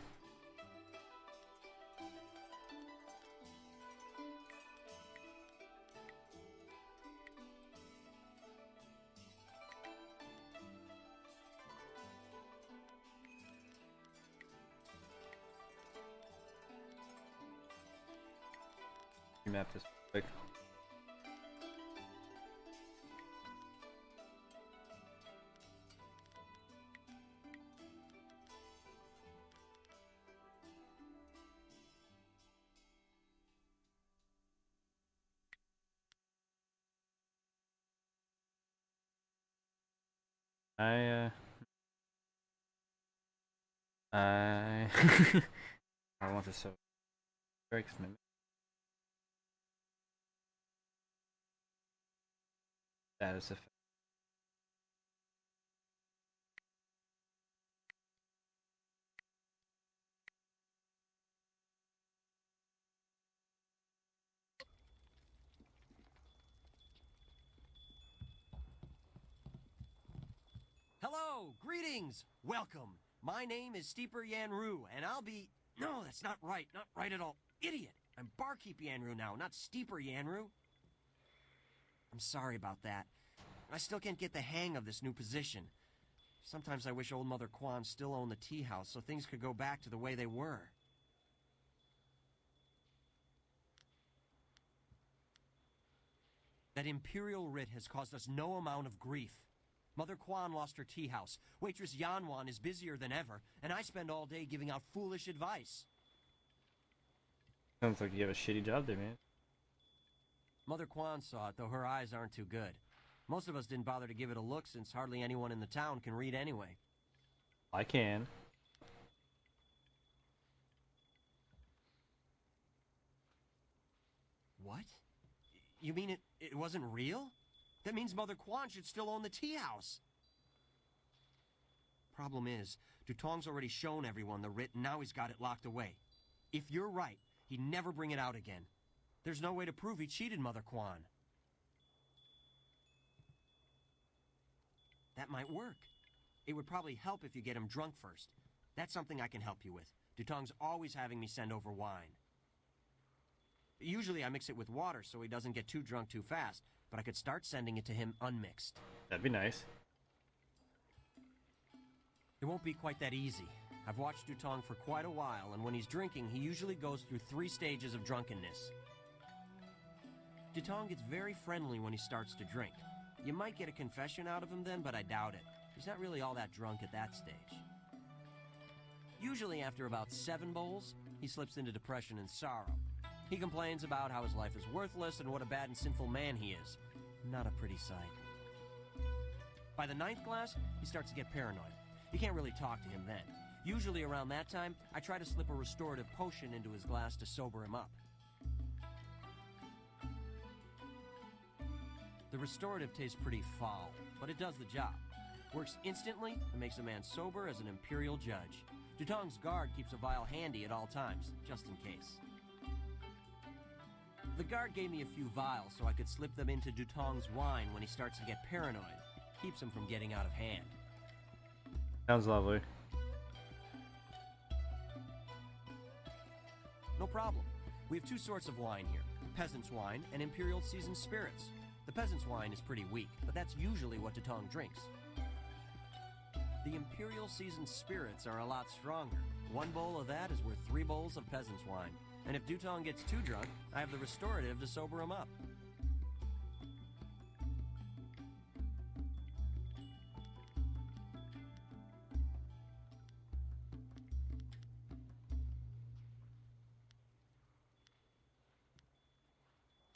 Map this quick. I want this so breaks me. Status effect. Hello, greetings, welcome. My name is Steeper Yanru, and I'll be... No, that's not right at all. Idiot! I'm Barkeep Yanru now, not Steeper Yanru. I'm sorry about that. I still can't get the hang of this new position. Sometimes I wish old Mother Quan still owned the tea house so things could go back to the way they were. That imperial writ has caused us no amount of grief. Mother Quan lost her tea house. Waitress Yanwan is busier than ever, and I spend all day giving out foolish advice. Sounds like you have a shitty job there, man. Mother Quan saw it, though her eyes aren't too good. Most of us didn't bother to give it a look since hardly anyone in the town can read anyway. I can. You mean it wasn't real? That means Mother Quan should still own the tea house. Problem is, Dutong's already shown everyone the writ and now he's got it locked away. If you're right, he'd never bring it out again. There's no way to prove he cheated Mother Quan. That might work. It would probably help if you get him drunk first. That's something I can help you with. Dutong's always having me send over wine. Usually I mix it with water so he doesn't get too drunk too fast, but I could start sending it to him unmixed. That'd be nice. It won't be quite that easy. I've watched Dutong for quite a while, and when he's drinking, he usually goes through 3 stages of drunkenness. Dutong gets very friendly when he starts to drink. You might get a confession out of him then, but I doubt it. He's not really all that drunk at that stage. Usually after about 7 bowls, he slips into depression and sorrow. He complains about how his life is worthless and what a bad and sinful man he is. Not a pretty sight. By the 9th glass, he starts to get paranoid. You can't really talk to him then. Usually around that time, I try to slip a restorative potion into his glass to sober him up. The restorative tastes pretty foul, but it does the job. Works instantly and makes a man sober as an imperial judge. Dutong's guard keeps a vial handy at all times, just in case. The guard gave me a few vials so I could slip them into Dutong's wine when he starts to get paranoid. Keeps him from getting out of hand. Sounds lovely. No problem. We have 2 sorts of wine here. Peasant's wine and Imperial seasoned spirits. The peasant's wine is pretty weak, but that's usually what Dutong drinks. The Imperial seasoned spirits are a lot stronger. 1 bowl of that is worth 3 bowls of peasant's wine. And if Dutong gets too drunk, I have the restorative to sober him up.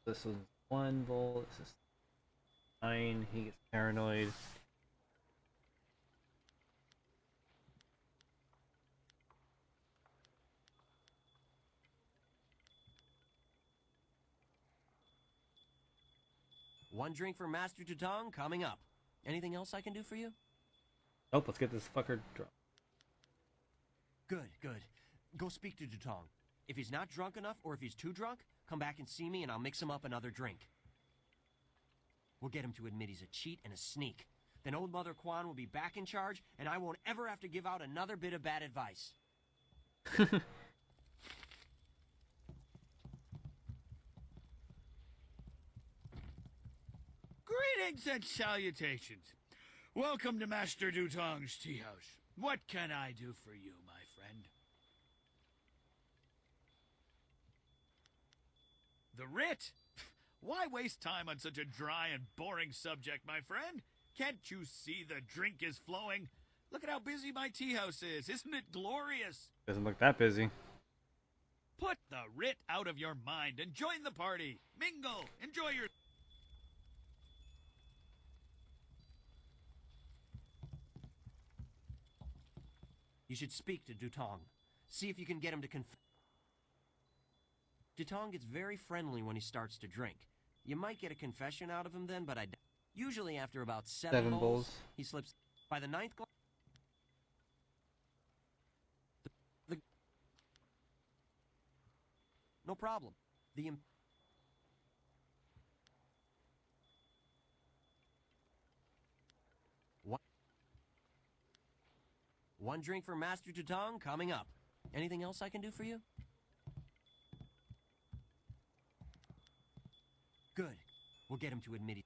This is 1 bowl. This is 9. He gets paranoid. One drink for Master Dutong coming up. Anything else I can do for you? Nope, let's get this fucker drunk. Good, good. Go speak to Dutong. If he's not drunk enough, or if he's too drunk, come back and see me and I'll mix him up another drink. We'll get him to admit he's a cheat and a sneak. Then old Mother Quan will be back in charge, and I won't ever have to give out another bit of bad advice. Greetings and salutations. Welcome to Master Dutong's tea house. What can I do for you, my friend? The writ? Why waste time on such a dry and boring subject, my friend? Can't you see the drink is flowing? Look at how busy my tea house is. Isn't it glorious? Doesn't look that busy. Put the writ out of your mind and join the party. Mingle. Enjoy your... You should speak to Dutong. See if you can get him to Dutong gets very friendly when he starts to drink. You might get a confession out of him then, but usually after about 7 bowls, he slips. By the 9th glass... No problem. One drink for Master Dutong coming up. Anything else I can do for you? Good. We'll get him to admit it.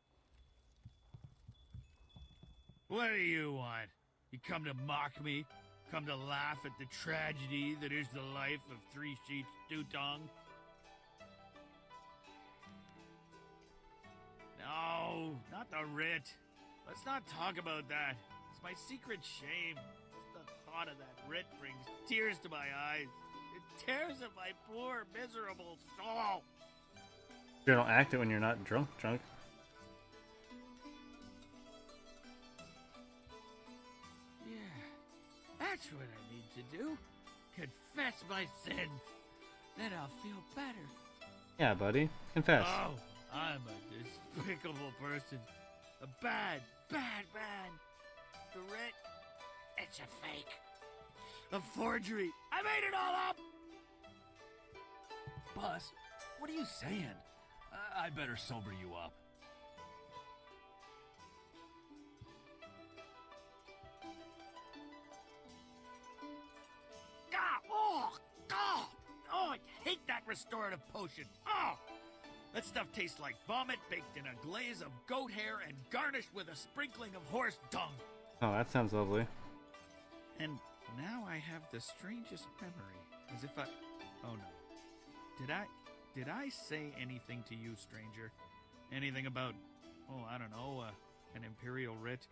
What do you want? You come to mock me? Come to laugh at the tragedy that is the life of Three Sheets Dutong? No, not the writ. Let's not talk about that. It's my secret shame. Just the thought of that writ brings tears to my eyes. It tears at my poor, miserable soul. You don't act it when you're not drunk. Yeah, that's what I need to do. Confess my sins. Then I'll feel better. Yeah, buddy. Confess. Oh, I'm a despicable person. A bad man. The writ, it's a fake. A forgery. I made it all up! Boss, what are you saying? I better sober you up. Oh, I hate that restorative potion. Oh! That stuff tastes like vomit baked in a glaze of goat hair and garnished with a sprinkling of horse dung. Oh, that sounds lovely. And now I have the strangest memory. As if oh no. Did I say anything to you, stranger? Anything about, I don't know, an imperial writ?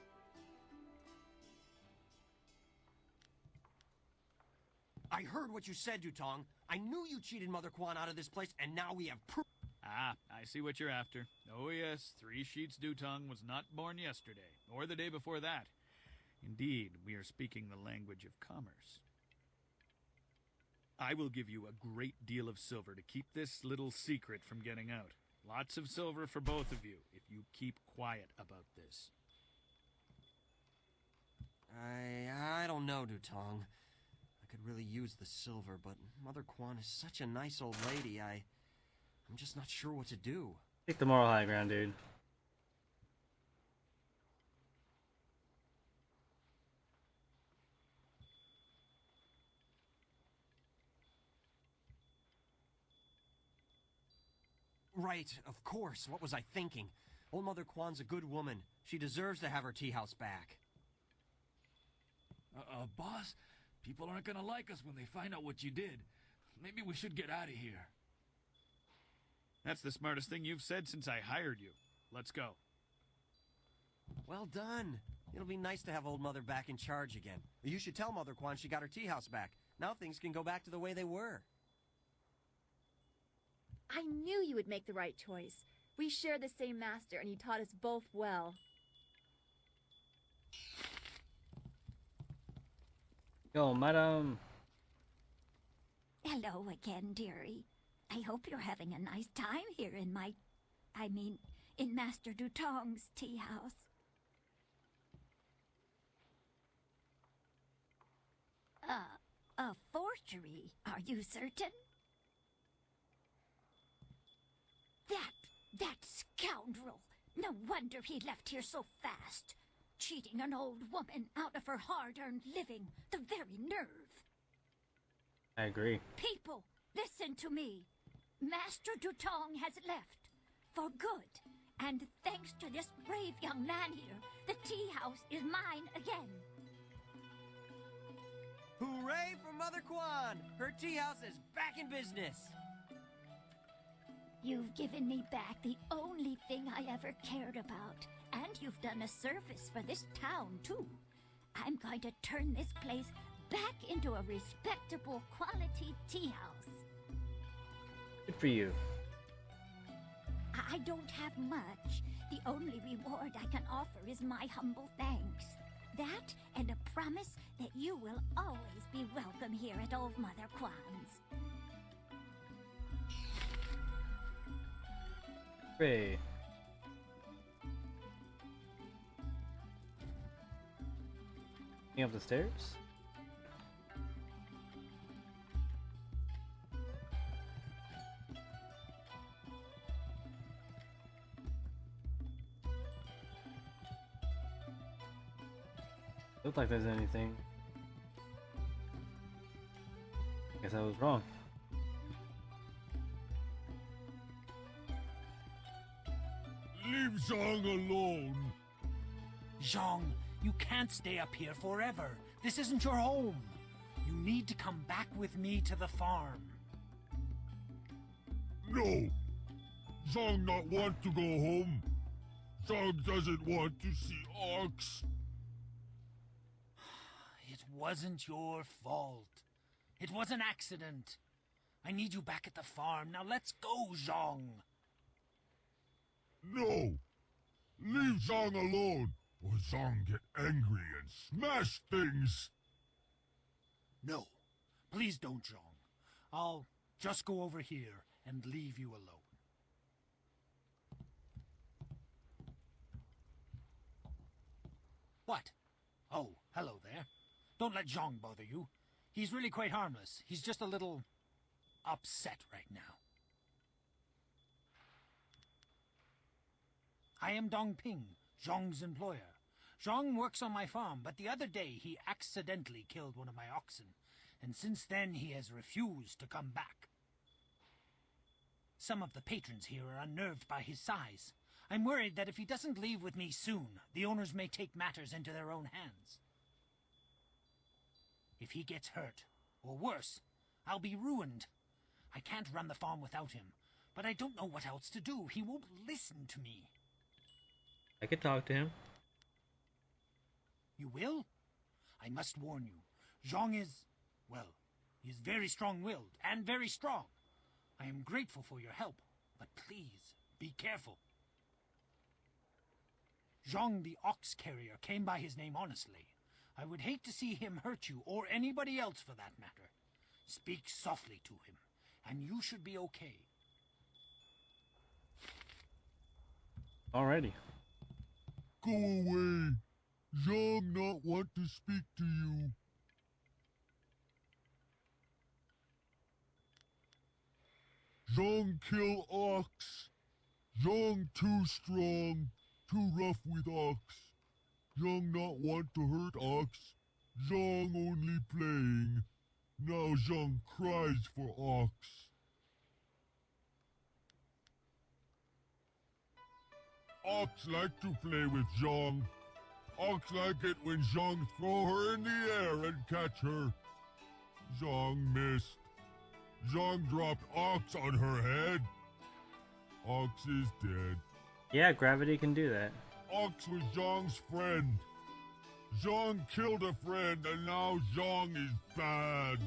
I heard what you said, Dutong. I knew you cheated Mother Quan out of this place, and now we have proof. Ah, I see what you're after. Oh yes, Three Sheets Dutong was not born yesterday, or the day before that. Indeed, we are speaking the language of commerce. I will give you a great deal of silver to keep this little secret from getting out. Lots of silver for both of you, if you keep quiet about this. I don't know, Dutong. I could really use the silver, but Mother Quan is such a nice old lady, I'm just not sure what to do. Take the moral high ground, dude. Right, of course. What was I thinking? Old Mother Quan's a good woman. She deserves to have her tea house back. Boss, people aren't gonna like us when they find out what you did. Maybe we should get out of here. That's the smartest thing you've said since I hired you. Let's go. Well done. It'll be nice to have old Mother back in charge again. You should tell Mother Quan she got her tea house back. Now things can go back to the way they were. I knew you would make the right choice. We share the same master, and he taught us both well. Yo, madam. Hello again, dearie. I hope you're having a nice time here in in Master Dutong's tea house. A forgery, are you certain? That scoundrel! No wonder he left here so fast. Cheating an old woman out of her hard-earned living. The very nerve. I agree. People, listen to me. Master Dutong has left. For good. And thanks to this brave young man here, the tea house is mine again. Hooray for Mother Quan! Her tea house is back in business! You've given me back the only thing I ever cared about. And you've done a service for this town, too. I'm going to turn this place back into a respectable quality tea house. Good for you. I don't have much. The only reward I can offer is my humble thanks. That and a promise that you will always be welcome here at Old Mother Quan's. Hooray. Up the stairs? Look like there's anything. Guess I was wrong. Leave Zhang alone. Zhang, you can't stay up here forever. This isn't your home. You need to come back with me to the farm. No. Zhang not want to go home. Zhang doesn't want to see Ox. It wasn't your fault. It was an accident. I need you back at the farm. Now let's go, Zhang. No. Leave Zhang alone, or Zhang get angry and smash things. No. Please don't, Zhang. I'll just go over here and leave you alone. What? Oh, hello there. Don't let Zhang bother you. He's really quite harmless. He's just a little upset right now. I am Dong Ping, Zhang's employer. Zhang works on my farm, but the other day he accidentally killed one of my oxen, and since then he has refused to come back. Some of the patrons here are unnerved by his size. I'm worried that if he doesn't leave with me soon, the owners may take matters into their own hands. If he gets hurt, or worse, I'll be ruined. I can't run the farm without him, but I don't know what else to do. He won't listen to me. I could talk to him. You will? I must warn you, Zhang is, well, he is very strong-willed and very strong. I am grateful for your help, but please, be careful. Zhang the ox carrier came by his name honestly. I would hate to see him hurt you, or anybody else for that matter. Speak softly to him, and you should be okay. Alrighty. Go away. Zhang not want to speak to you. Zhang kill ox. Zhang too strong, too rough with ox. Zhang not want to hurt ox. Zhang only playing. Now Zhang cries for ox. Ox like to play with Zhang. Ox like it when Zhang throw her in the air and catch her. Zhang missed. Zhang dropped Ox on her head. Ox is dead. Yeah, gravity can do that. Ox was Zhang's friend. Zhang killed a friend and now Zhang is bad.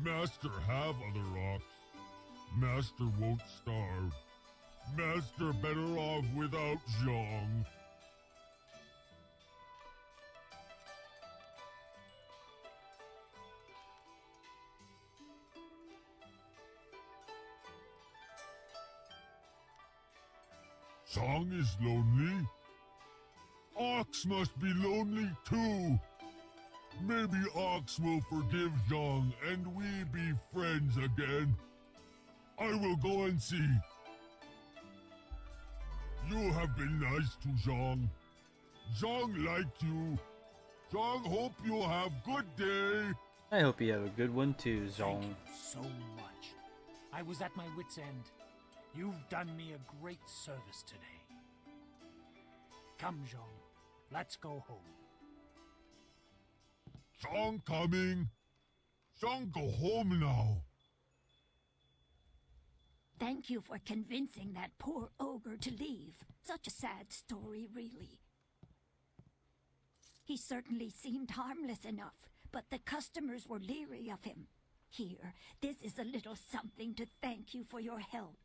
Master have other ox. Master won't starve. Master better off without Zhang. Zhang is lonely. Ox must be lonely too. Maybe Ox will forgive Zhang and we be friends again. I will go and see. You have been nice to Zhang. Zhang liked you. Zhang hope you have good day. I hope you have a good one too, Zhang. Thank you so much. I was at my wit's end. You've done me a great service today. Come, Zhang. Let's go home. Zhang coming. Zhang go home now. Thank you for convincing that poor ogre to leave. Such a sad story, really. He certainly seemed harmless enough, but the customers were leery of him. Here, this is a little something to thank you for your help.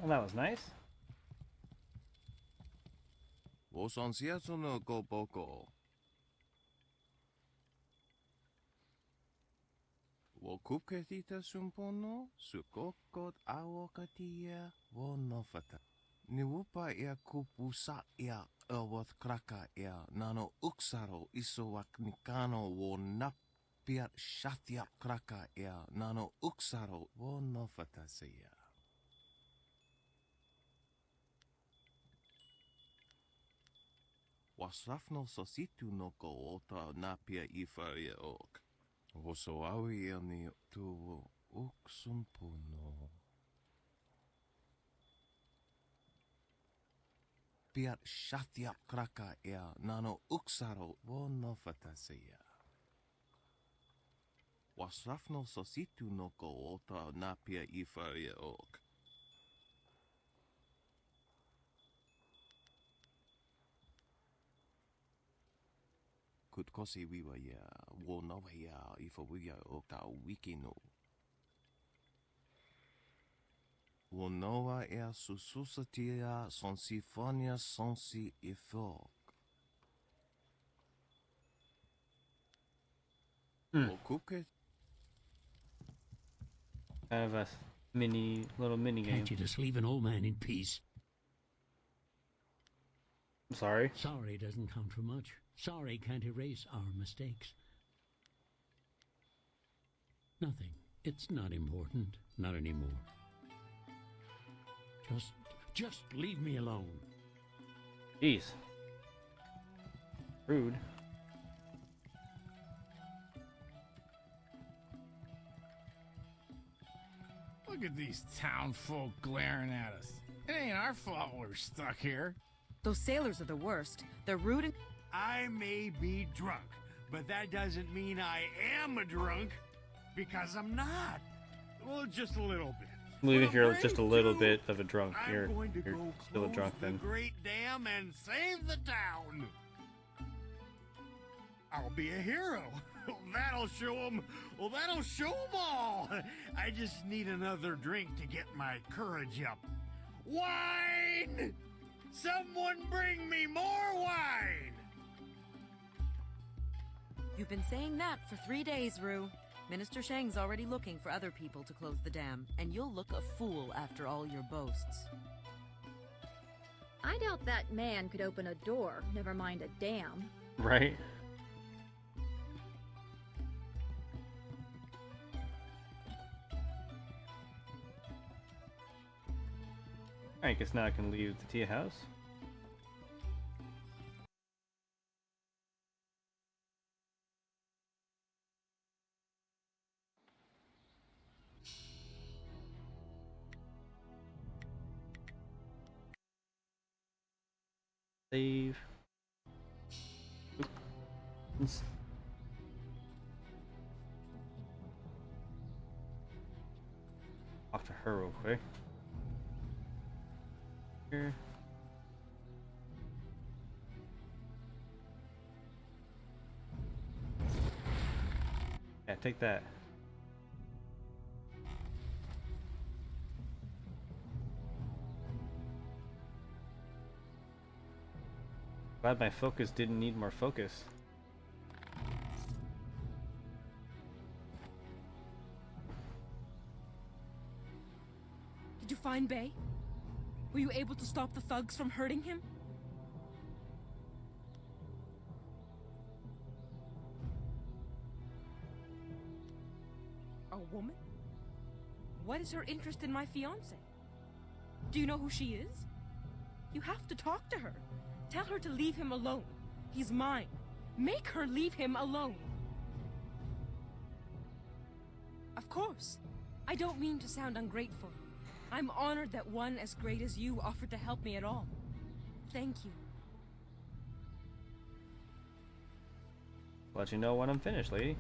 Well, that was nice. Wosansiaso no go boko. Wokuketita sumpono, sukokot awokatia, wonofata. Niwupa ia kupusa ia awat kraka ia, nano uksaro isowak nikano wonapiat shatia kraka ia, nano uksaro wonofata seya. Wasrafno sositu no ko ota napia ifaria ok. Wosoawi ani tu uksumpuno. Piat shatia kraka ea nano uksaro wono fatasia. Wasrafno sositu no ko ota napia ifaria ok. Kutkosi wiwa ya wonawa ya ifawiya oka wikino. Wonoa ea sususatia sonsifonia sonsi ifok. Okuke? Kind of a little mini game. Can't you just leave an old man in peace? I'm sorry. Sorry doesn't count for much. Sorry can't erase our mistakes. Nothing. It's not important. Not anymore. Just leave me alone. Jeez. Rude. Look at these town folk glaring at us. It ain't our fault we're stuck here. Those sailors are the worst. They're rude and... I may be drunk, but that doesn't mean I am a drunk, because I'm not. Well, just a little bit. I believe if you're just a little bit of a drunk, I'm you're going to go still a close drunk the then. Great Dam and save the town. I'll be a hero. That'll show them. Well, that'll show them all. I just need another drink to get my courage up. Wine! Someone bring me more wine! You've been saying that for 3 days, Rue. Minister Shang's already looking for other people to close the dam, and you'll look a fool after all your boasts. I doubt that man could open a door, never mind a dam. Right? I guess now I can leave the tea house. Save. Oops. Talk to her real quick. Here. Yeah, take that. Glad my focus didn't need more focus. Did you find Bay? Were you able to stop the thugs from hurting him? A woman? What is her interest in my fiancé? Do you know who she is? You have to talk to her. Tell her to leave him alone. He's mine. Make her leave him alone. Of course. I don't mean to sound ungrateful. I'm honored that one as great as you offered to help me at all. Thank you. Let you know when I'm finished, lady.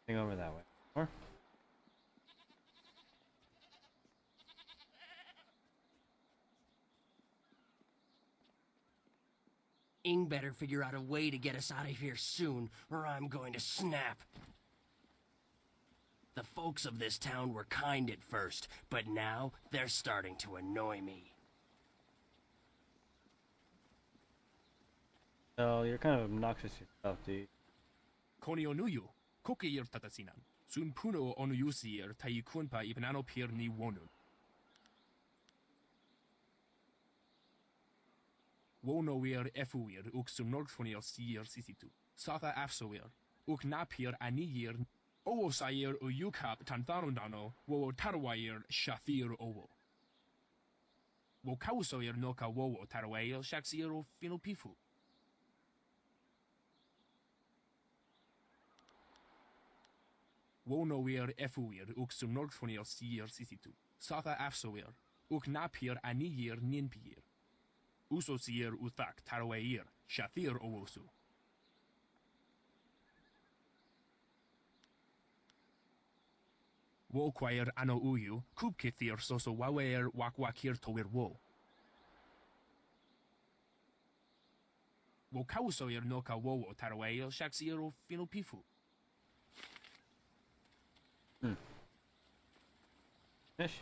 Over that way. Or Ing better figure out a way to get us out of here soon, or I'm going to snap. The folks of this town were kind at first, but now they're starting to annoy me. Oh, you're kind of obnoxious yourself, dude. Konio nuyu, kokeir tatasinan. Sun puno onuyusir taikunpa ibnano pir ni wonun. Wonoir efuir uk sunorgfonir siir sisitu. Sata afsoir, uk napir aniyir. Owosair uyukap tantharundano, wo tarwair shathir owo. Wo kausoir noka wowo tarwair shaksir o finopifu. Wonoir efuir uk sunorgfonir siir sisitu. Sata afsoir, uk napir aniyir ninpir. Usosir uthak tarwair shathir owosu. Wo quair ano uyu, kubkithir soso wawer wakwakir tower wo. Wo kausoir noka wowo tarwair shaksir o finopifu. Fish.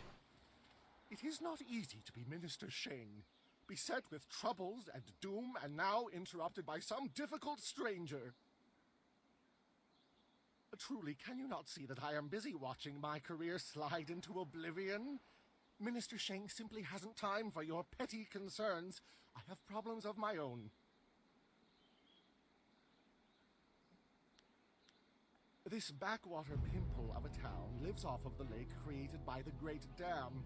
It is not easy to be Minister Sheng, beset with troubles and doom, and now interrupted by some difficult stranger. Truly, can you not see that I am busy watching my career slide into oblivion? Minister Sheng simply hasn't time for your petty concerns. I have problems of my own. This backwater pimple of a town lives off of the lake created by the Great Dam.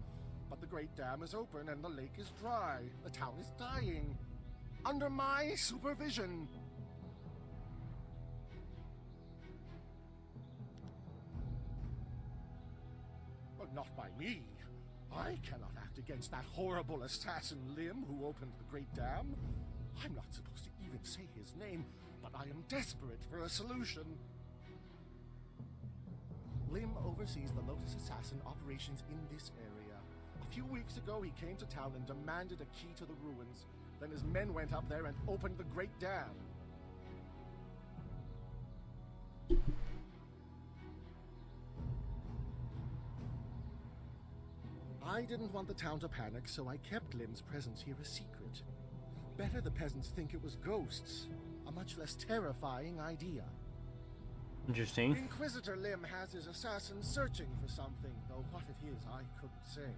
But the Great Dam is open and the lake is dry. The town is dying. Under my supervision. Well, not by me. I cannot act against that horrible assassin Lim who opened the Great Dam. I'm not supposed to even say his name, but I am desperate for a solution. Lim oversees the Lotus Assassin operations in this area. A few weeks ago, he came to town and demanded a key to the ruins. Then his men went up there and opened the Great Dam. I didn't want the town to panic, so I kept Lim's presence here a secret. Better the peasants think it was ghosts. A much less terrifying idea. Interesting. Inquisitor Lim has his assassins searching for something, though what it is I couldn't say.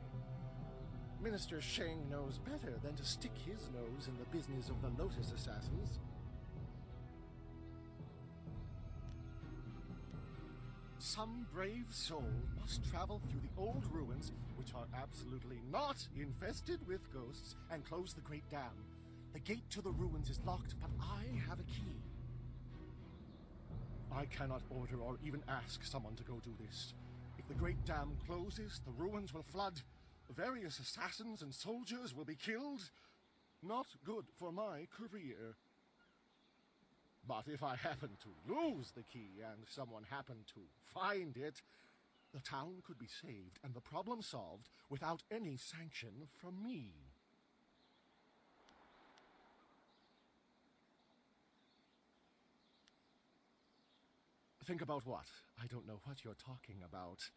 Minister Sheng knows better than to stick his nose in the business of the Lotus Assassins. Some brave soul must travel through the old ruins, which are absolutely not infested with ghosts, and close the Great Dam. The gate to the ruins is locked, but I have a key. I cannot order or even ask someone to go do this. If the Great Dam closes, the ruins will flood. Various assassins and soldiers will be killed. Not good for my career. But if I happen to lose the key and someone happened to find it, the town could be saved and the problem solved without any sanction from me. Think about what? I don't know what you're talking about.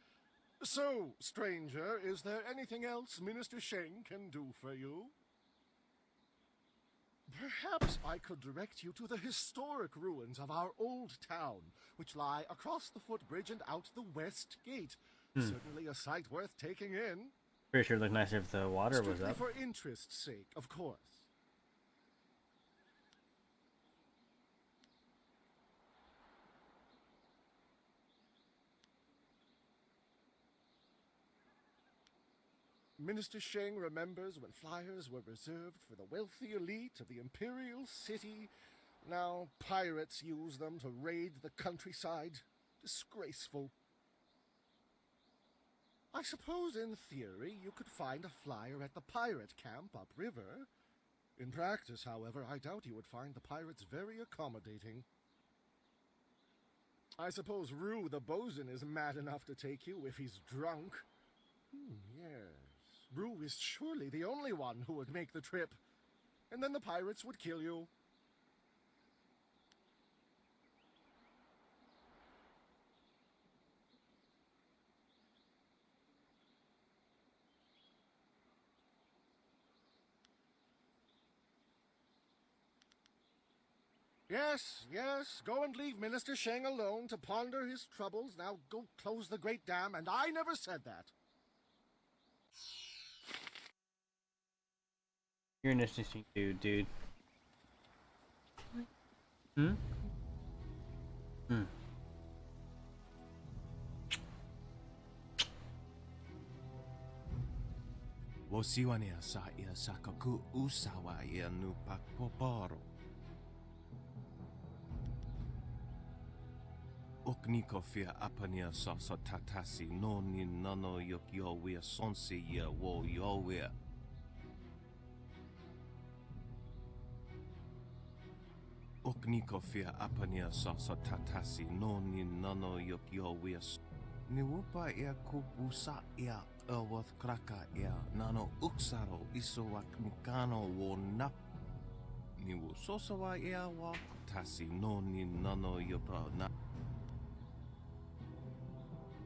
So, stranger, is there anything else Minister Sheng can do for you? Perhaps I could direct you to the historic ruins of our old town, which lie across the footbridge and out the west gate. Certainly a sight worth taking in. Pretty sure it'd look nicer if the water was Strictly up. for interest's sake, of course. Minister Sheng remembers when flyers were reserved for the wealthy elite of the Imperial City. Now pirates use them to raid the countryside. Disgraceful. I suppose in theory you could find a flyer at the pirate camp upriver. In practice, however, I doubt you would find the pirates very accommodating. I suppose Rue the bosun is mad enough to take you if he's drunk. Yes. Rue is surely the only one who would make the trip. And then the pirates would kill you. Yes, yes, go and leave Minister Sheng alone to ponder his troubles. Now go close the Great Dam, and I never said that. You're an interesting dude. Hmm? Hmm. Wosiwania sa ia sakaku usawa ia nu pakpoparo. Okniko fia apania sasa tatasi no ni nano yok yowia sonsi ia wo yowia. Okniko fia apania sasa tatasi no ni nano yok yowia. Ni wupa ia kupusa ia awath kraka ia nano uksaro isowak mikano wo nap. Ni wu sosawa ia wa tasi no ni nano yopa na.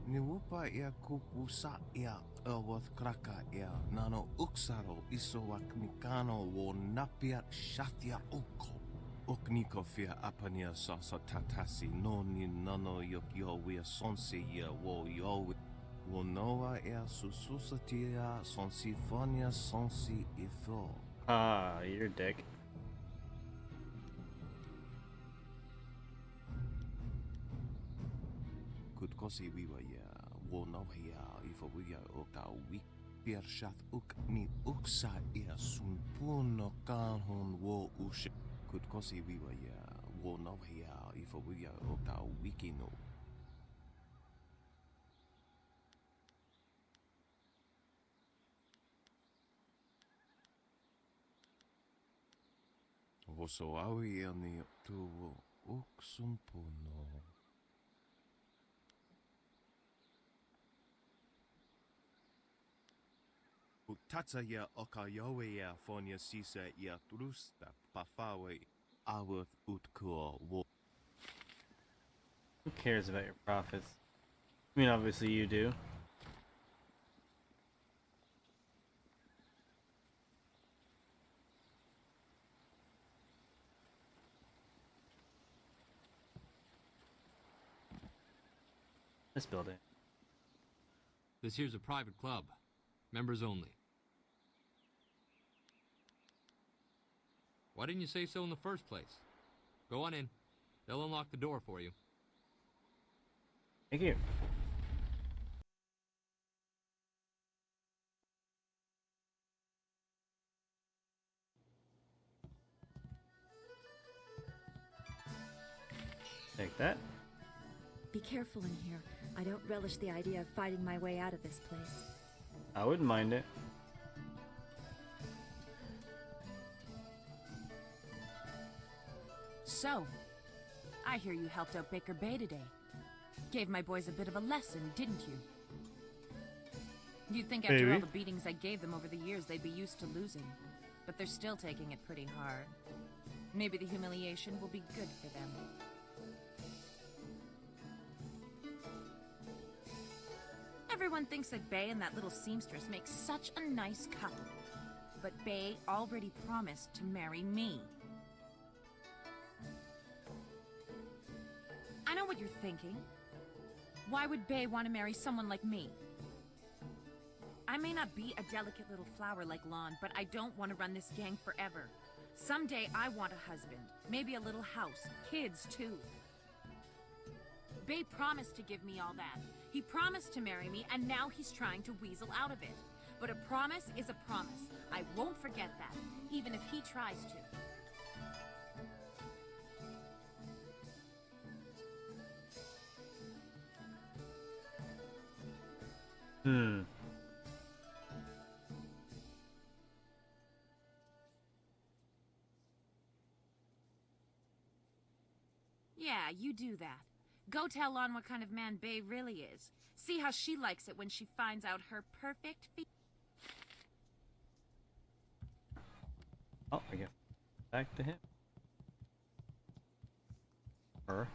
Niwupa ia kupu sa ia Elworth kraka ia nano uksaro isowak mikano wo napiat shatia uko. Ukniko fia apania sasa tatasi no ni nano yok wia sonsi ia wo yo. Wonoa ia sususatia sonsifonia sonsi ifo. Ah, you're a dick. Kutkosi wiwa ya wonoa ia ifo wia oka wik piershat uk ni uksa ia sunpuno kanhon wo ushe. Kutkosi wiwa ya wonoa ia ifo wia oka wikino. Voso awi ani tu uksumpuno. Utatsa ya okayowe ya fonia sisa ya trusta pafawe awuth utkuo wo. Who cares about your profits? I mean, obviously you do. This building. This here's a private club. Members only. Why didn't you say so in the first place? Go on in. They'll unlock the door for you. Thank you. Take that. Be careful in here. I don't relish the idea of fighting my way out of this place. I wouldn't mind it. So, I hear you helped out Baker Bay today. Gave my boys a bit of a lesson, didn't you? You'd think after all the beatings I gave them over the years they'd be used to losing. But they're still taking it pretty hard. Maybe the humiliation will be good for them. Everyone thinks that Bay and that little seamstress make such a nice couple. But Bay already promised to marry me. I know what you're thinking. Why would Bay want to marry someone like me? I may not be a delicate little flower like Lon, but I don't want to run this gang forever. Someday I want a husband, maybe a little house, kids too. Bay promised to give me all that. He promised to marry me, and now he's trying to weasel out of it. But a promise is a promise. I won't forget that, even if he tries to. Yeah, you do that. Go tell Lon what kind of man Bay really is. See how she likes it when she finds out her perfect Oh, I guess back to him. Her.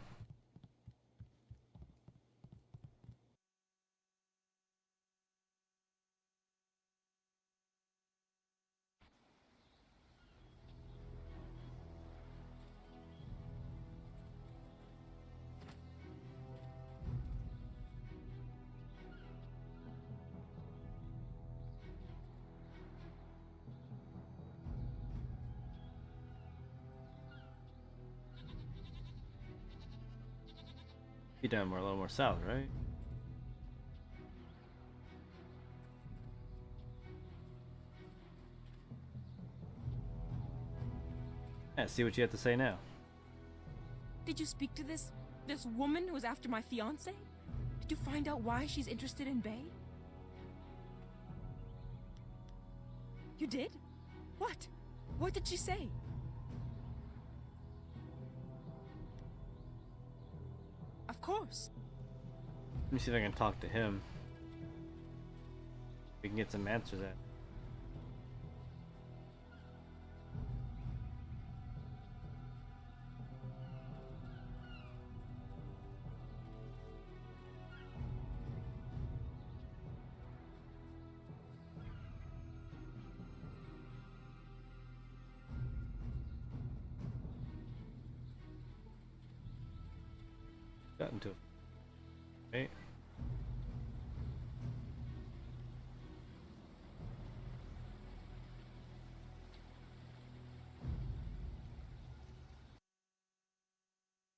Be down more, a little more south, right? Yeah, see what you have to say now. Did you speak to this woman who was after my fiance? Did you find out why she's interested in Bay? You did? What? What did she say? Of course. Let me see if I can talk to him. We can get some answers at. Got into. Right.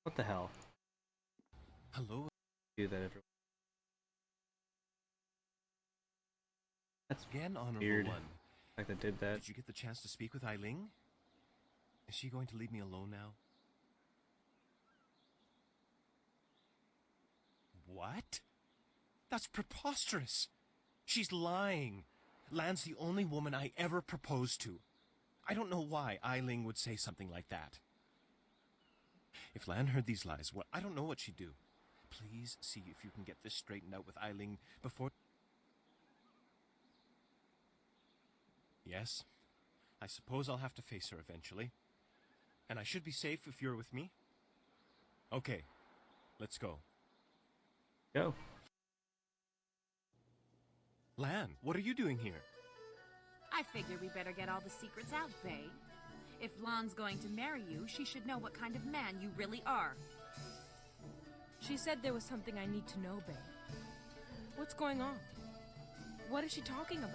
What the hell? Hello? Do that every. That's again, Honorable weird. One. Like they did that. Did you get the chance to speak with Eiling? Is she going to leave me alone now? What? That's preposterous. She's lying. Lan's the only woman I ever proposed to. I don't know why Eiling would say something like that. If Lan heard these lies, well, I don't know what she'd do. Please see if you can get this straightened out with Eiling before... Yes, I suppose I'll have to face her eventually. And I should be safe if you're with me. Okay, let's go. Go. Lan, what are you doing here? I figure we better get all the secrets out, Bae. If Lan's going to marry you, she should know what kind of man you really are. She said there was something I need to know, Bae. What's going on? What is she talking about?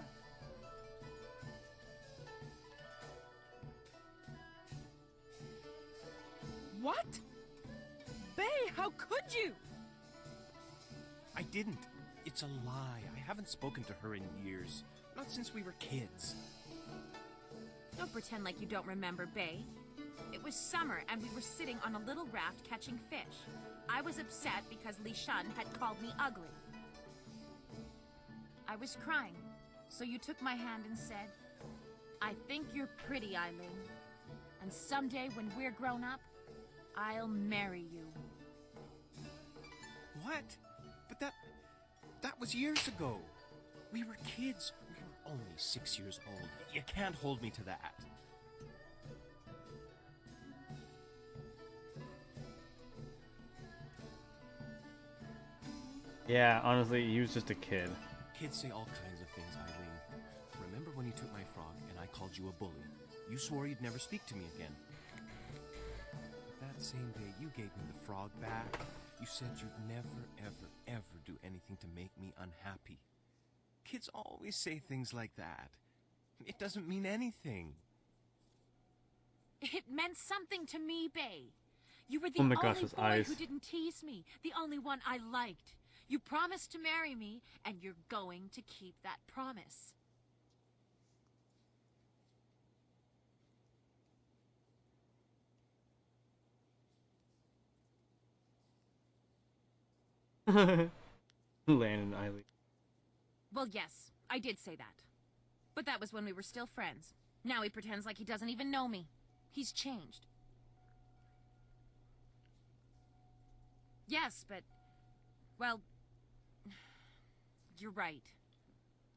What? Bae, how could you? I didn't. It's a lie. I haven't spoken to her in years. Not since we were kids. Don't pretend like you don't remember, Bae. It was summer and we were sitting on a little raft catching fish. I was upset because Li Shun had called me ugly. I was crying, so you took my hand and said, "I think you're pretty, Eiling. And someday when we're grown up, I'll marry you." What? But that was years ago. We were kids. We were only 6 years old. You can't hold me to that. Yeah, honestly, he was just a kid. Kids say all kinds of things, Eileen. Remember when you took my frog and I called you a bully? You swore you'd never speak to me again. But that same day you gave me the frog back. You said you'd never, ever, ever do anything to make me unhappy. Kids always say things like that. It doesn't mean anything. It meant something to me, Bae. You were the Oh my only gosh, those boy eyes. who didn't tease me, the only one I liked. You promised to marry me, and you're going to keep that promise. Lan and Eileen. Well, yes, I did say that. But that was when we were still friends. Now he pretends like he doesn't even know me. He's changed. Yes, but... well... you're right.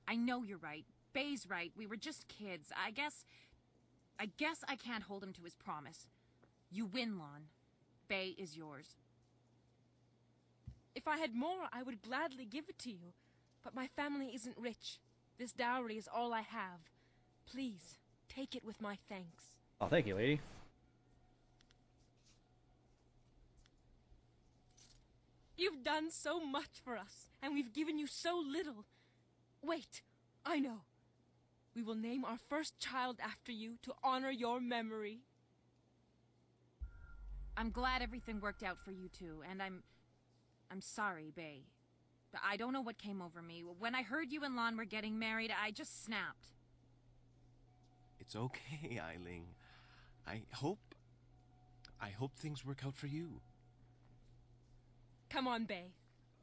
I know you're right. Bae's right. We were just kids. I guess I can't hold him to his promise. You win, Lan. Bae is yours. If I had more, I would gladly give it to you. But my family isn't rich. This dowry is all I have. Please, take it with my thanks. Oh, thank you, lady. You've done so much for us, and we've given you so little. Wait, I know. We will name our first child after you to honor your memory. I'm glad everything worked out for you two, and I'm sorry, Bae. I don't know what came over me. When I heard you and Lan were getting married, I just snapped. It's okay, Eiling. I hope things work out for you. Come on, Bae.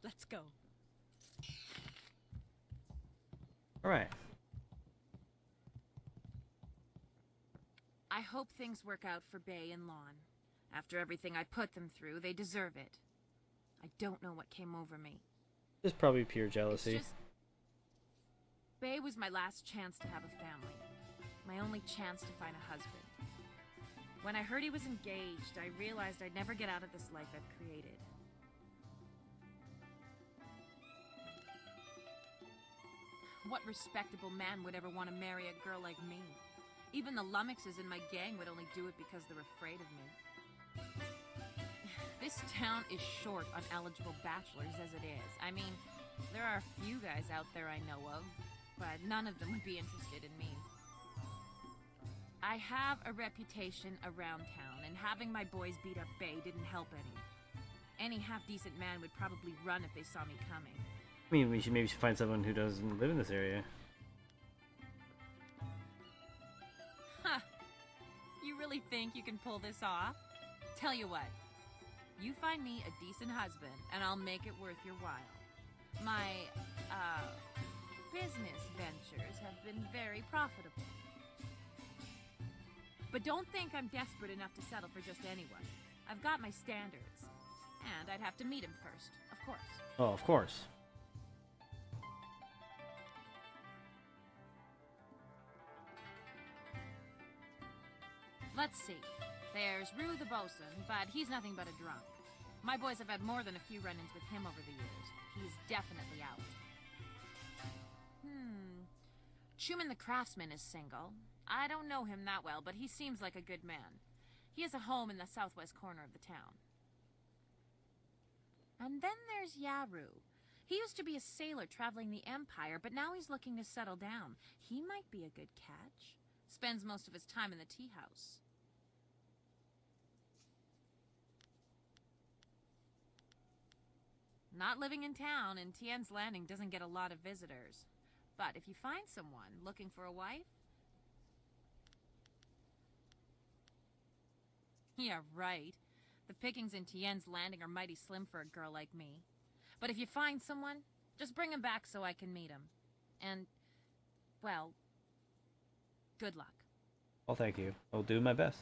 Let's go. Alright. I hope things work out for Bae and Lan. After everything I put them through, they deserve it. I don't know what came over me. Just probably pure jealousy. Bae was my last chance to have a family. My only chance to find a husband. When I heard he was engaged, I realized I'd never get out of this life I've created. What respectable man would ever want to marry a girl like me? Even the lummoxes in my gang would only do it because they're afraid of me. This town is short on eligible bachelors as it is. I mean, there are a few guys out there I know of, but none of them would be interested in me. I have a reputation around town, and having my boys beat up Bay didn't help any. Any half-decent man would probably run if they saw me coming. I mean, we should maybe find someone who doesn't live in this area. Huh. You really think you can pull this off? Tell you what. You find me a decent husband, and I'll make it worth your while. My, business ventures have been very profitable. But don't think I'm desperate enough to settle for just anyone. I've got my standards. And I'd have to meet him first, of course. Oh, of course. Let's see. There's Rue the bosun, but he's nothing but a drunk. My boys have had more than a few run-ins with him over the years. He's definitely out. Truman the craftsman is single. I don't know him that well, but he seems like a good man. He has a home in the southwest corner of the town. And then there's Yaru. He used to be a sailor traveling the Empire, but now he's looking to settle down. He might be a good catch. Spends most of his time in the tea house. Not living in town, and Tien's Landing doesn't get a lot of visitors. But if you find someone looking for a wife... Yeah, right. The pickings in Tien's Landing are mighty slim for a girl like me. But if you find someone, just bring him back so I can meet him. And, well, good luck. Well, thank you. I'll do my best.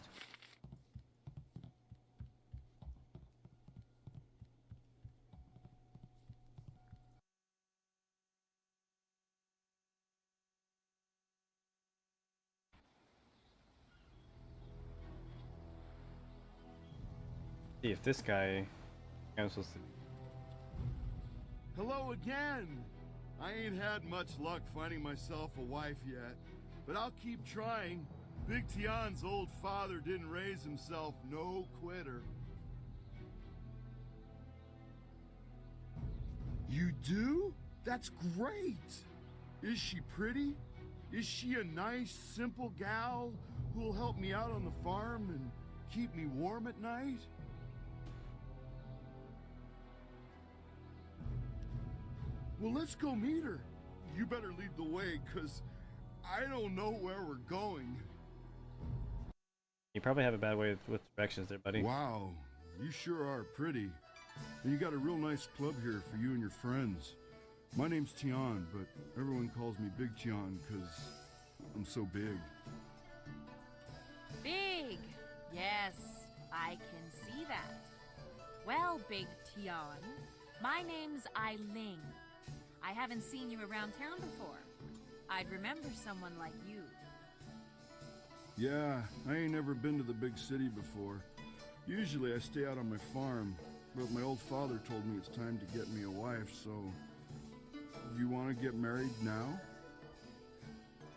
See if this guy I'm supposed to. Hello again! I ain't had much luck finding myself a wife yet, but I'll keep trying. Big Tian's old father didn't raise himself no quitter. You do? That's great! Is she pretty? Is she a nice, simple gal who'll help me out on the farm and keep me warm at night? Well, let's go meet her. You better lead the way, 'cause I don't know where we're going. You probably have a bad way with directions there, buddy. Wow, you sure are pretty. And you got a real nice club here for you and your friends. My name's Tian, but everyone calls me Big Tian 'cause I'm so big. Big! Yes, I can see that. Well, Big Tian, my name's Eiling. I haven't seen you around town before. I'd remember someone like you. Yeah, I ain't never been to the big city before. Usually I stay out on my farm, but my old father told me it's time to get me a wife, so... You want to get married now?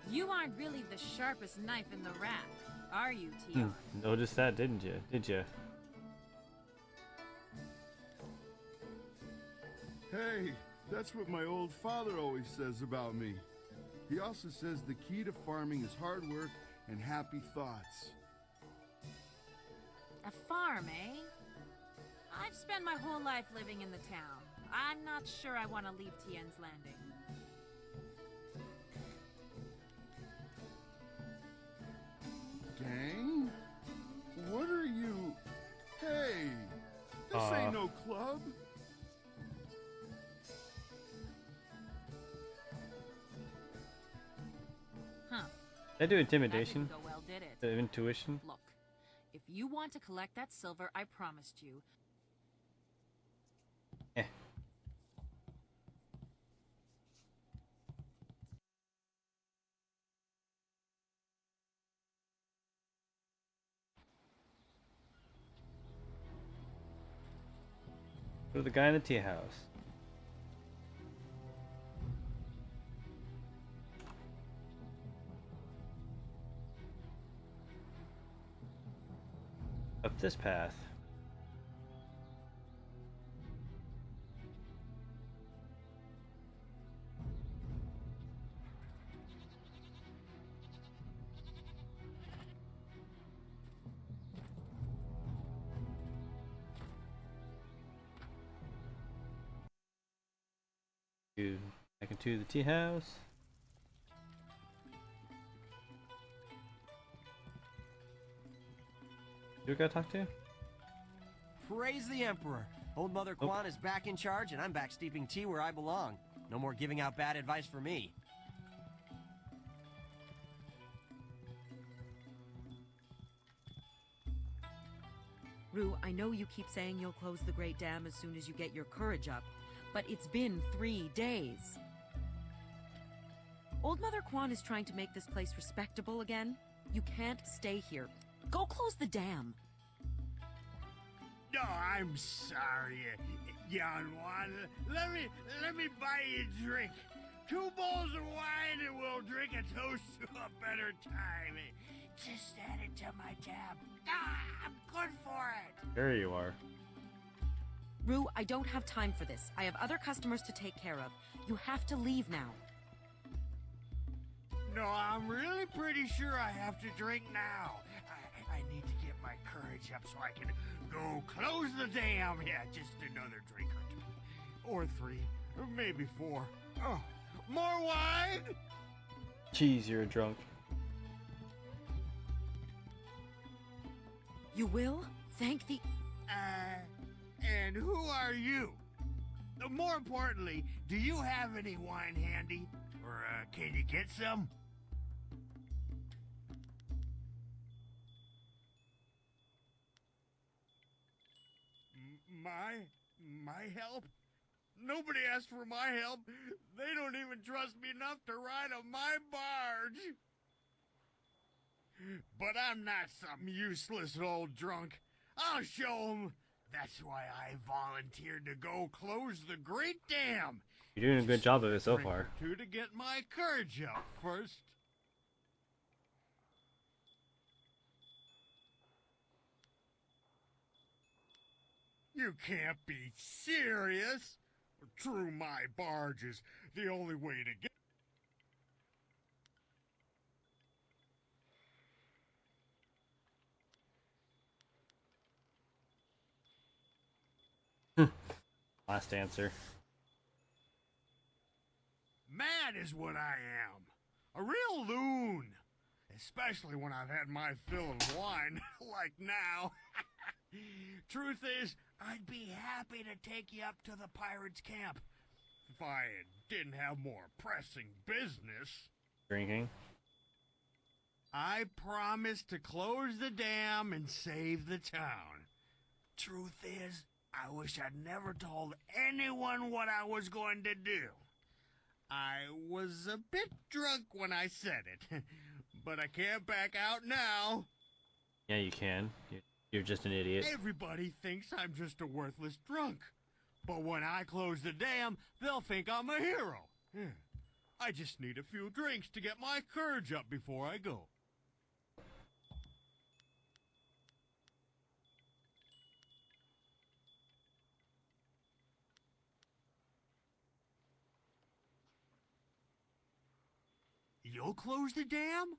You aren't really the sharpest knife in the rack, are you, Tian? Noticed that, didn't you? Did you? Hey, that's what my old father always says about me. He also says the key to farming is hard work and happy thoughts. A farm, eh? I've spent my whole life living in the town. I'm not sure I want to leave Tien's Landing. Gang? What are you... Hey! This ain't no club! Huh. Did I do intimidation? That didn't go well, did it? Intuition? Look, if you want to collect that silver I promised you... Go to the guy in the tea house. Up this path. Back into the tea house. Who gotta talk to? Praise the Emperor. Old Mother Kwan is back in charge, and I'm back steeping tea where I belong. No more giving out bad advice for me. Rue, I know you keep saying you'll close the Great Dam as soon as you get your courage up, but it's been 3 days. Old Mother Kwan is trying to make this place respectable again. You can't stay here. Go close the dam. No, I'm sorry, young one. Let me buy you a drink. 2 bowls of wine and we'll drink a toast to a better time. Just add it to my tab. I'm good for it. There you are. Rue, I don't have time for this. I have other customers to take care of. You have to leave now. No, I'm really pretty sure I have to drink now. I need to get my courage up so I can go close the dam. Yeah, just another drink or 2. Or 3. Or maybe 4. Oh, more wine? Jeez, you're a drunk. You will? Thank the... And who are you? More importantly, do you have any wine handy? Or, can you get some? My help? Nobody asked for my help. They don't even trust me enough to ride on my barge. But I'm not some useless old drunk. I'll show 'em. That's why I volunteered to go close the Great Dam. You're doing a good job of it so far. To get my courage up first. You can't be serious. True, my barge is the only way to get... Last answer. Mad is what I am. A real loon. Especially when I've had my fill of wine, like now. Truth is, I'd be happy to take you up to the pirates' camp. If I didn't have more pressing business. Drinking. I promised to close the dam and save the town. Truth is, I wish I'd never told anyone what I was going to do. I was a bit drunk when I said it, but I can't back out now. Yeah, you can. You're just an idiot. Everybody thinks I'm just a worthless drunk. But when I close the dam, they'll think I'm a hero. I just need a few drinks to get my courage up before I go. You'll close the dam?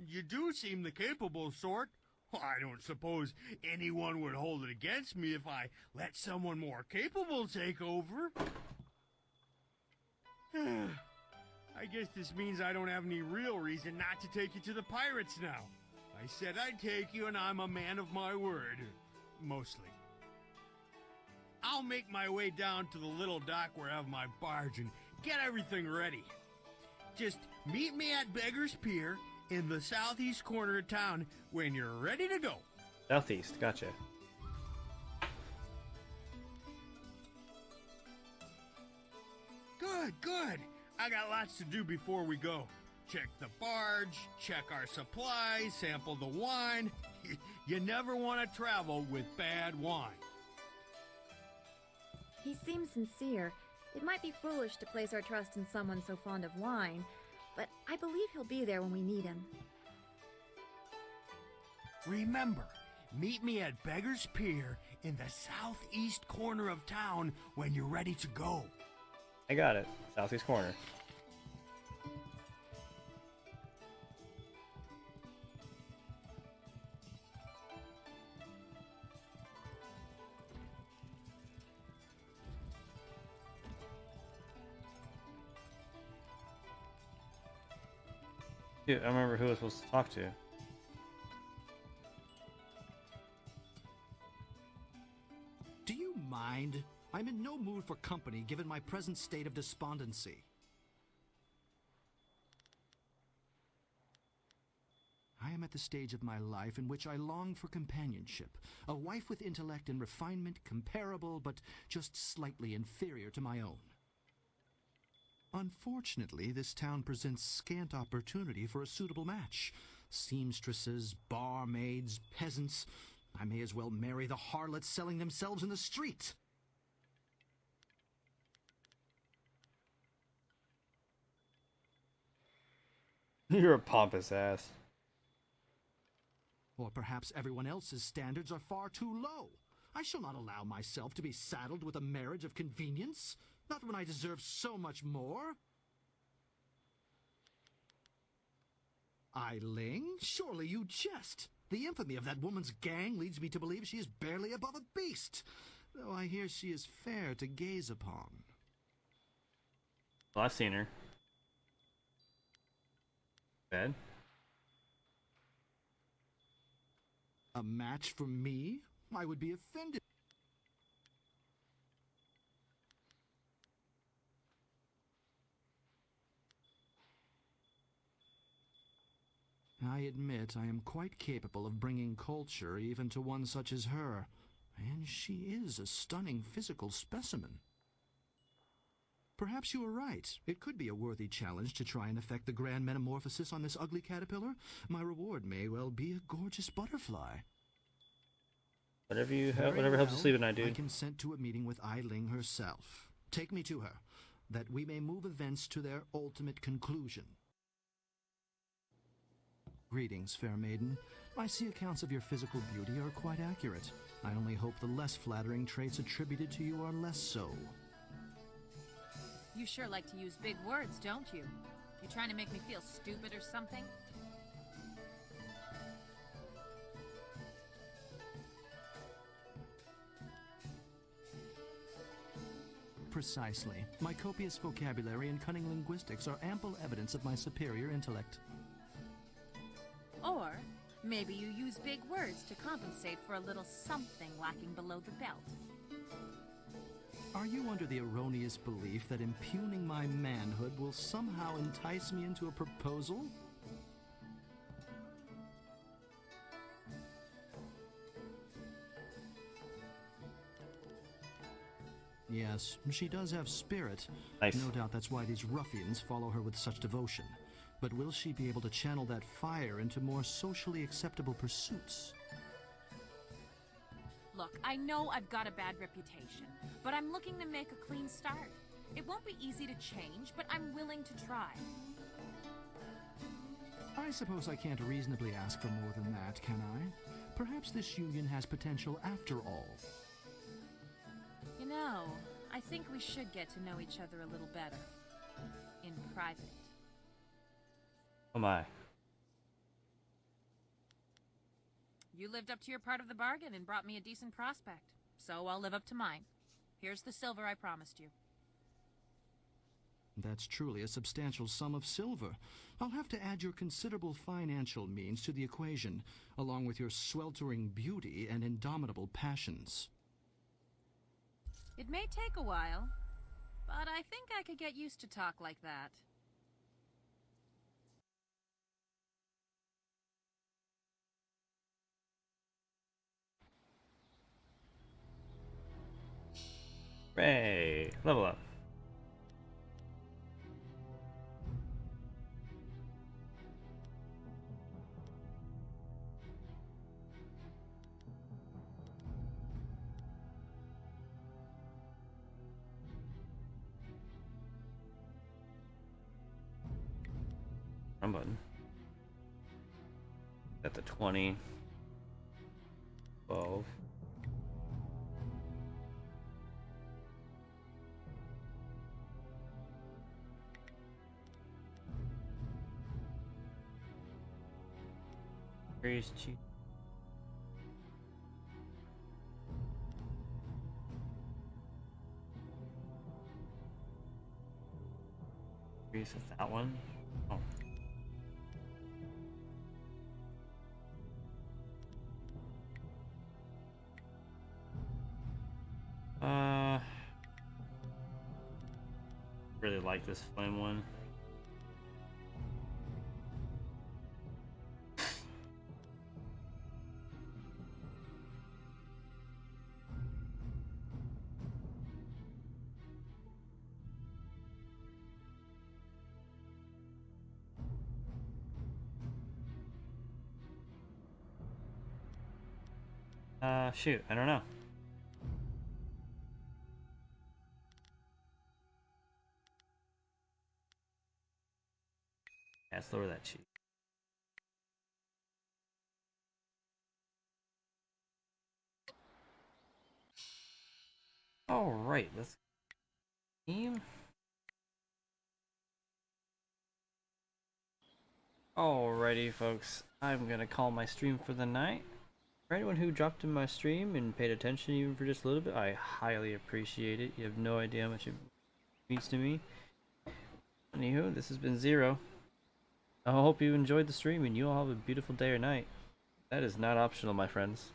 You do seem the capable sort. I don't suppose anyone would hold it against me if I let someone more capable take over. I guess this means I don't have any real reason not to take you to the pirates now. I said I'd take you, and I'm a man of my word. Mostly. I'll make my way down to the little dock where I have my barge and get everything ready. Just meet me at Beggar's Pier in the southeast corner of town when you're ready to go. Southeast, gotcha. Good. I got lots to do before we go. Check the barge, check our supplies, sample the wine. You never want to travel with bad wine. He seems sincere. It might be foolish to place our trust in someone so fond of wine, but I believe he'll be there when we need him. Remember, meet me at Beggar's Pier in the southeast corner of town when you're ready to go. I got it. Southeast corner. Dude, I remember who I was supposed to talk to. Do you mind? I'm in no mood for company given my present state of despondency. I am at the stage of my life in which I long for companionship, a wife with intellect and refinement comparable but just slightly inferior to my own. Unfortunately, this town presents scant opportunity for a suitable match. Seamstresses, barmaids, peasants. I may as well marry the harlots selling themselves in the street. You're a pompous ass. Or perhaps everyone else's standards are far too low. I shall not allow myself to be saddled with a marriage of convenience, not when I deserve so much more. Eiling, surely you jest. The infamy of that woman's gang leads me to believe she is barely above a beast, though I hear she is fair to gaze upon. Well, I've seen her. Bed? A match for me? I would be offended. I admit I am quite capable of bringing culture even to one such as her, and she is a stunning physical specimen. Perhaps you are right. It could be a worthy challenge to try and effect the grand metamorphosis on this ugly caterpillar. My reward may well be a gorgeous butterfly. Whatever you Very whatever helps you well. sleep at night, dude. I consent to a meeting with Eiling herself. Take me to her, that we may move events to their ultimate conclusion. Greetings, fair maiden. I see accounts of your physical beauty are quite accurate. I only hope the less flattering traits attributed to you are less so. You sure like to use big words, don't you? You trying to make me feel stupid or something? Precisely. My copious vocabulary and cunning linguistics are ample evidence of my superior intellect. Or maybe you use big words to compensate for a little something lacking below the belt. Are you under the erroneous belief that impugning my manhood will somehow entice me into a proposal? Yes, she does have spirit. Nice. No doubt that's why these ruffians follow her with such devotion. But will she be able to channel that fire into more socially acceptable pursuits? Look, I know I've got a bad reputation, but I'm looking to make a clean start. It won't be easy to change, but I'm willing to try. I suppose I can't reasonably ask for more than that, can I? Perhaps this union has potential after all. You know, I think we should get to know each other a little better. In private. Oh my. You lived up to your part of the bargain and brought me a decent prospect, so I'll live up to mine. Here's the silver I promised you. That's truly a substantial sum of silver. I'll have to add your considerable financial means to the equation, along with your sweltering beauty and indomitable passions. It may take a while, but I think I could get used to talk like that. Hooray! Level up. Wrong button. Got the 20. 12. Increase cheap. Increase with that one. Oh. really like this flame one. Shoot, I don't know. Yeah, let's lower that cheat. Alright, let's team. Alrighty, folks. I'm gonna call my stream for the night. For anyone who dropped in my stream and paid attention even for just a little bit, I highly appreciate it. You have no idea how much it means to me. Anywho, this has been Zero. I hope you enjoyed the stream and you all have a beautiful day or night. That is not optional, my friends.